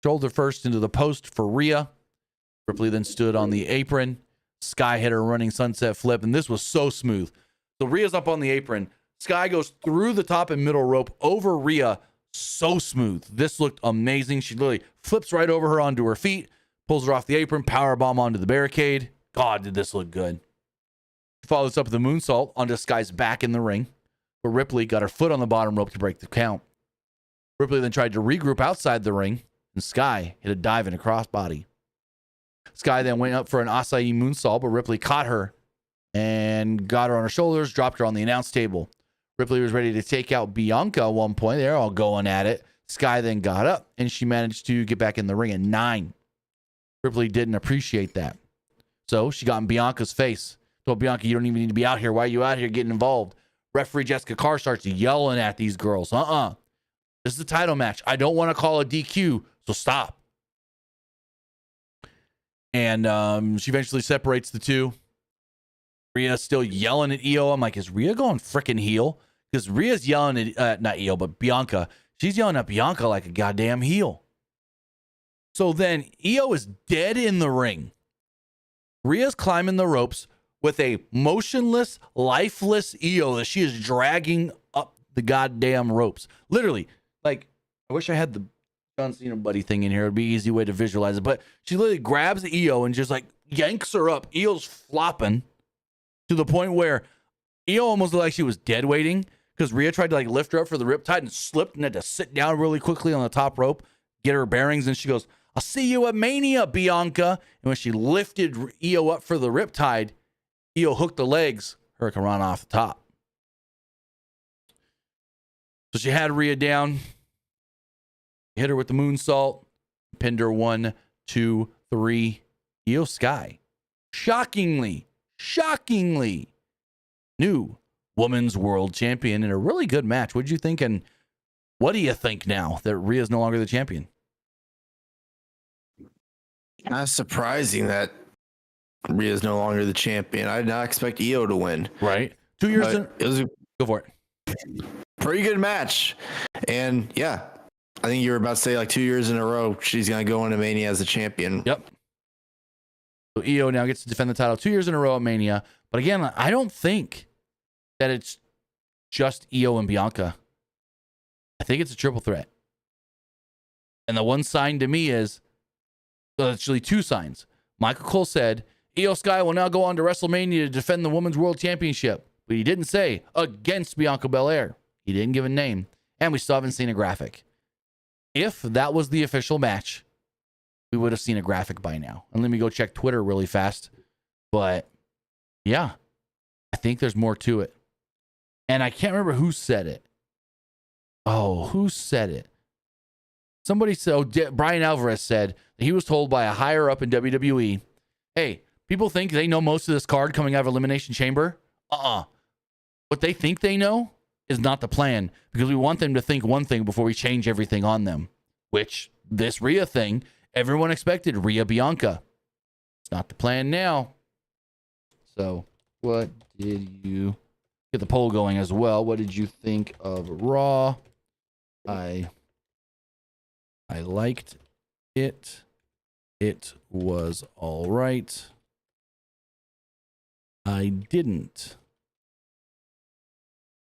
Shoulder first into the post for Rhea. Ripley then stood on the apron. Sky hit her running sunset flip, and this was so smooth. So Rhea's up on the apron. Sky goes through the top and middle rope over Rhea. So smooth. This looked amazing. She literally flips right over her onto her feet, pulls her off the apron, powerbomb onto the barricade. God, did this look good. She follows up with a moonsault onto Sky's back in the ring, but Ripley got her foot on the bottom rope to break the count. Ripley then tried to regroup outside the ring, and Sky hit a dive and a crossbody. Sky then went up for an acai moonsault, but Ripley caught her and got her on her shoulders, dropped her on the announce table. Ripley was ready to take out Bianca at one point. They're all going at it. Sky then got up, and she managed to get back in the ring at 9. Ripley didn't appreciate that. So she got in Bianca's face. Told Bianca, you don't even need to be out here. Why are you out here getting involved? Referee Jessica Carr starts yelling at these girls. This is a title match. I don't want to call a DQ, so stop. And she eventually separates the two. Rhea's still yelling at Io. I'm like, is Rhea going freaking heel? Because Rhea's yelling at, not Io, but Bianca. She's yelling at Bianca like a goddamn heel. So then Io is dead in the ring. Rhea's climbing the ropes with a motionless, lifeless Io that she is dragging up the goddamn ropes. Literally, like, I wish I had the John Cena buddy thing in here. It'd be an easy way to visualize it. But she literally grabs Io and just like yanks her up. Io's flopping to the point where Io almost looked like she was dead waiting because Rhea tried to like lift her up for the riptide and slipped and had to sit down really quickly on the top rope, get her bearings, and she goes, I'll see you at Mania, Bianca. And when she lifted Io up for the riptide, Io hooked the legs, Hurricane off the top. So she had Rhea down, hit her with the moonsault, pinned her 1, 2, 3. Io Sky, shockingly, new Women's World Champion in a really good match. What'd you think? And what do you think now that Rhea's no longer the champion? Kind of surprising that Rhea's no longer the champion. I did not expect Io to win. Right. 2 years in, it was a go for it. pretty good match. And yeah, I think you were about to say like 2 years in a row, she's going to go into Mania as a champion. Yep. So Io now gets to defend the title 2 years in a row at Mania. But again, I don't think that it's just Io and Bianca. I think it's a triple threat. And the one sign to me is, well, actually two signs. Michael Cole said, Io Sky will now go on to WrestleMania to defend the Women's World Championship. But he didn't say against Bianca Belair. He didn't give a name. And we still haven't seen a graphic. If that was the official match, we would have seen a graphic by now. And let me go check Twitter really fast. But yeah, I think there's more to it. And I can't remember who said it. Oh, who said it? Somebody said, Brian Alvarez said that he was told by a higher up in WWE, hey, people think they know most of this card coming out of Elimination Chamber. What they think they know is not the plan, because we want them to think one thing before we change everything on them, which this Rhea thing, everyone expected Rhea Bianca. It's not the plan now. So what did you get the poll going as well? What did you think of Raw? I liked it. It was all right. I didn't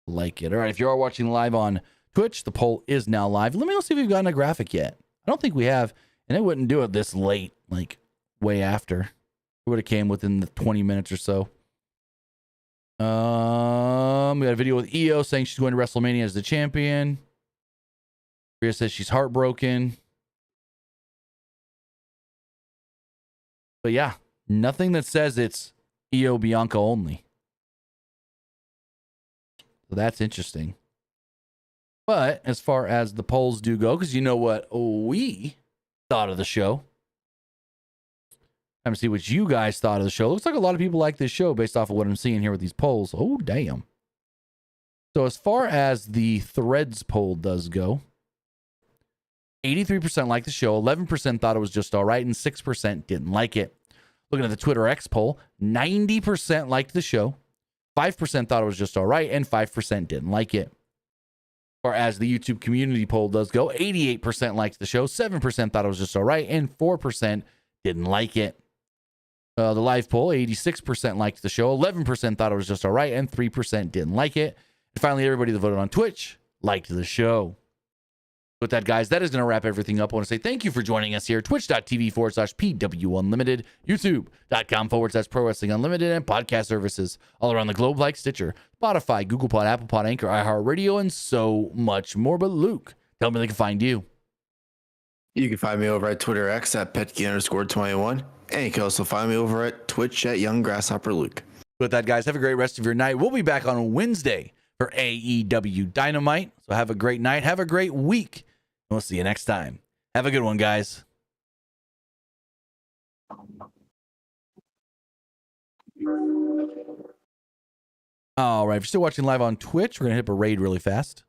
like it. All right, if you are watching live on Twitch, the poll is now live. Let me know see if we've gotten a graphic yet. I don't think we have, and it wouldn't do it this late, like way after. It would have came within the 20 minutes or so. We got a video with Io saying she's going to WrestleMania as the champion. Rhea says she's heartbroken. But yeah, nothing that says it's Io Bianca only. So that's interesting. But as far as the polls do go, because you know what we thought of the show. Time to see what you guys thought of the show. Looks like a lot of people like this show based off of what I'm seeing here with these polls. Oh, damn. So as far as the threads poll does go, 83% liked the show, 11% thought it was just all right, and 6% didn't like it. Looking at the Twitter X poll, 90% liked the show, 5% thought it was just all right, and 5% didn't like it. Or as the YouTube community poll does go, 88% liked the show, 7% thought it was just all right, and 4% didn't like it. The live poll, 86% liked the show, 11% thought it was just all right, and 3% didn't like it. And finally, everybody that voted on Twitch liked the show. With that, guys, that is going to wrap everything up. I want to say thank you for joining us here. Twitch.tv/PW Unlimited, YouTube.com/Pro Wrestling Unlimited, and podcast services all around the globe like Stitcher, Spotify, Google Pod, Apple Pod, Anchor, iHeartRadio, and so much more. But Luke, tell me where they can find you. You can find me over at Twitter X at Petke_21. And you can also find me over at Twitch at Young Grasshopper Luke. With that, guys, have a great rest of your night. We'll be back on Wednesday for AEW Dynamite. So have a great night. Have a great week. We'll see you next time. Have a good one, guys. All right. If you're still watching live on Twitch, we're going to hit up a raid really fast.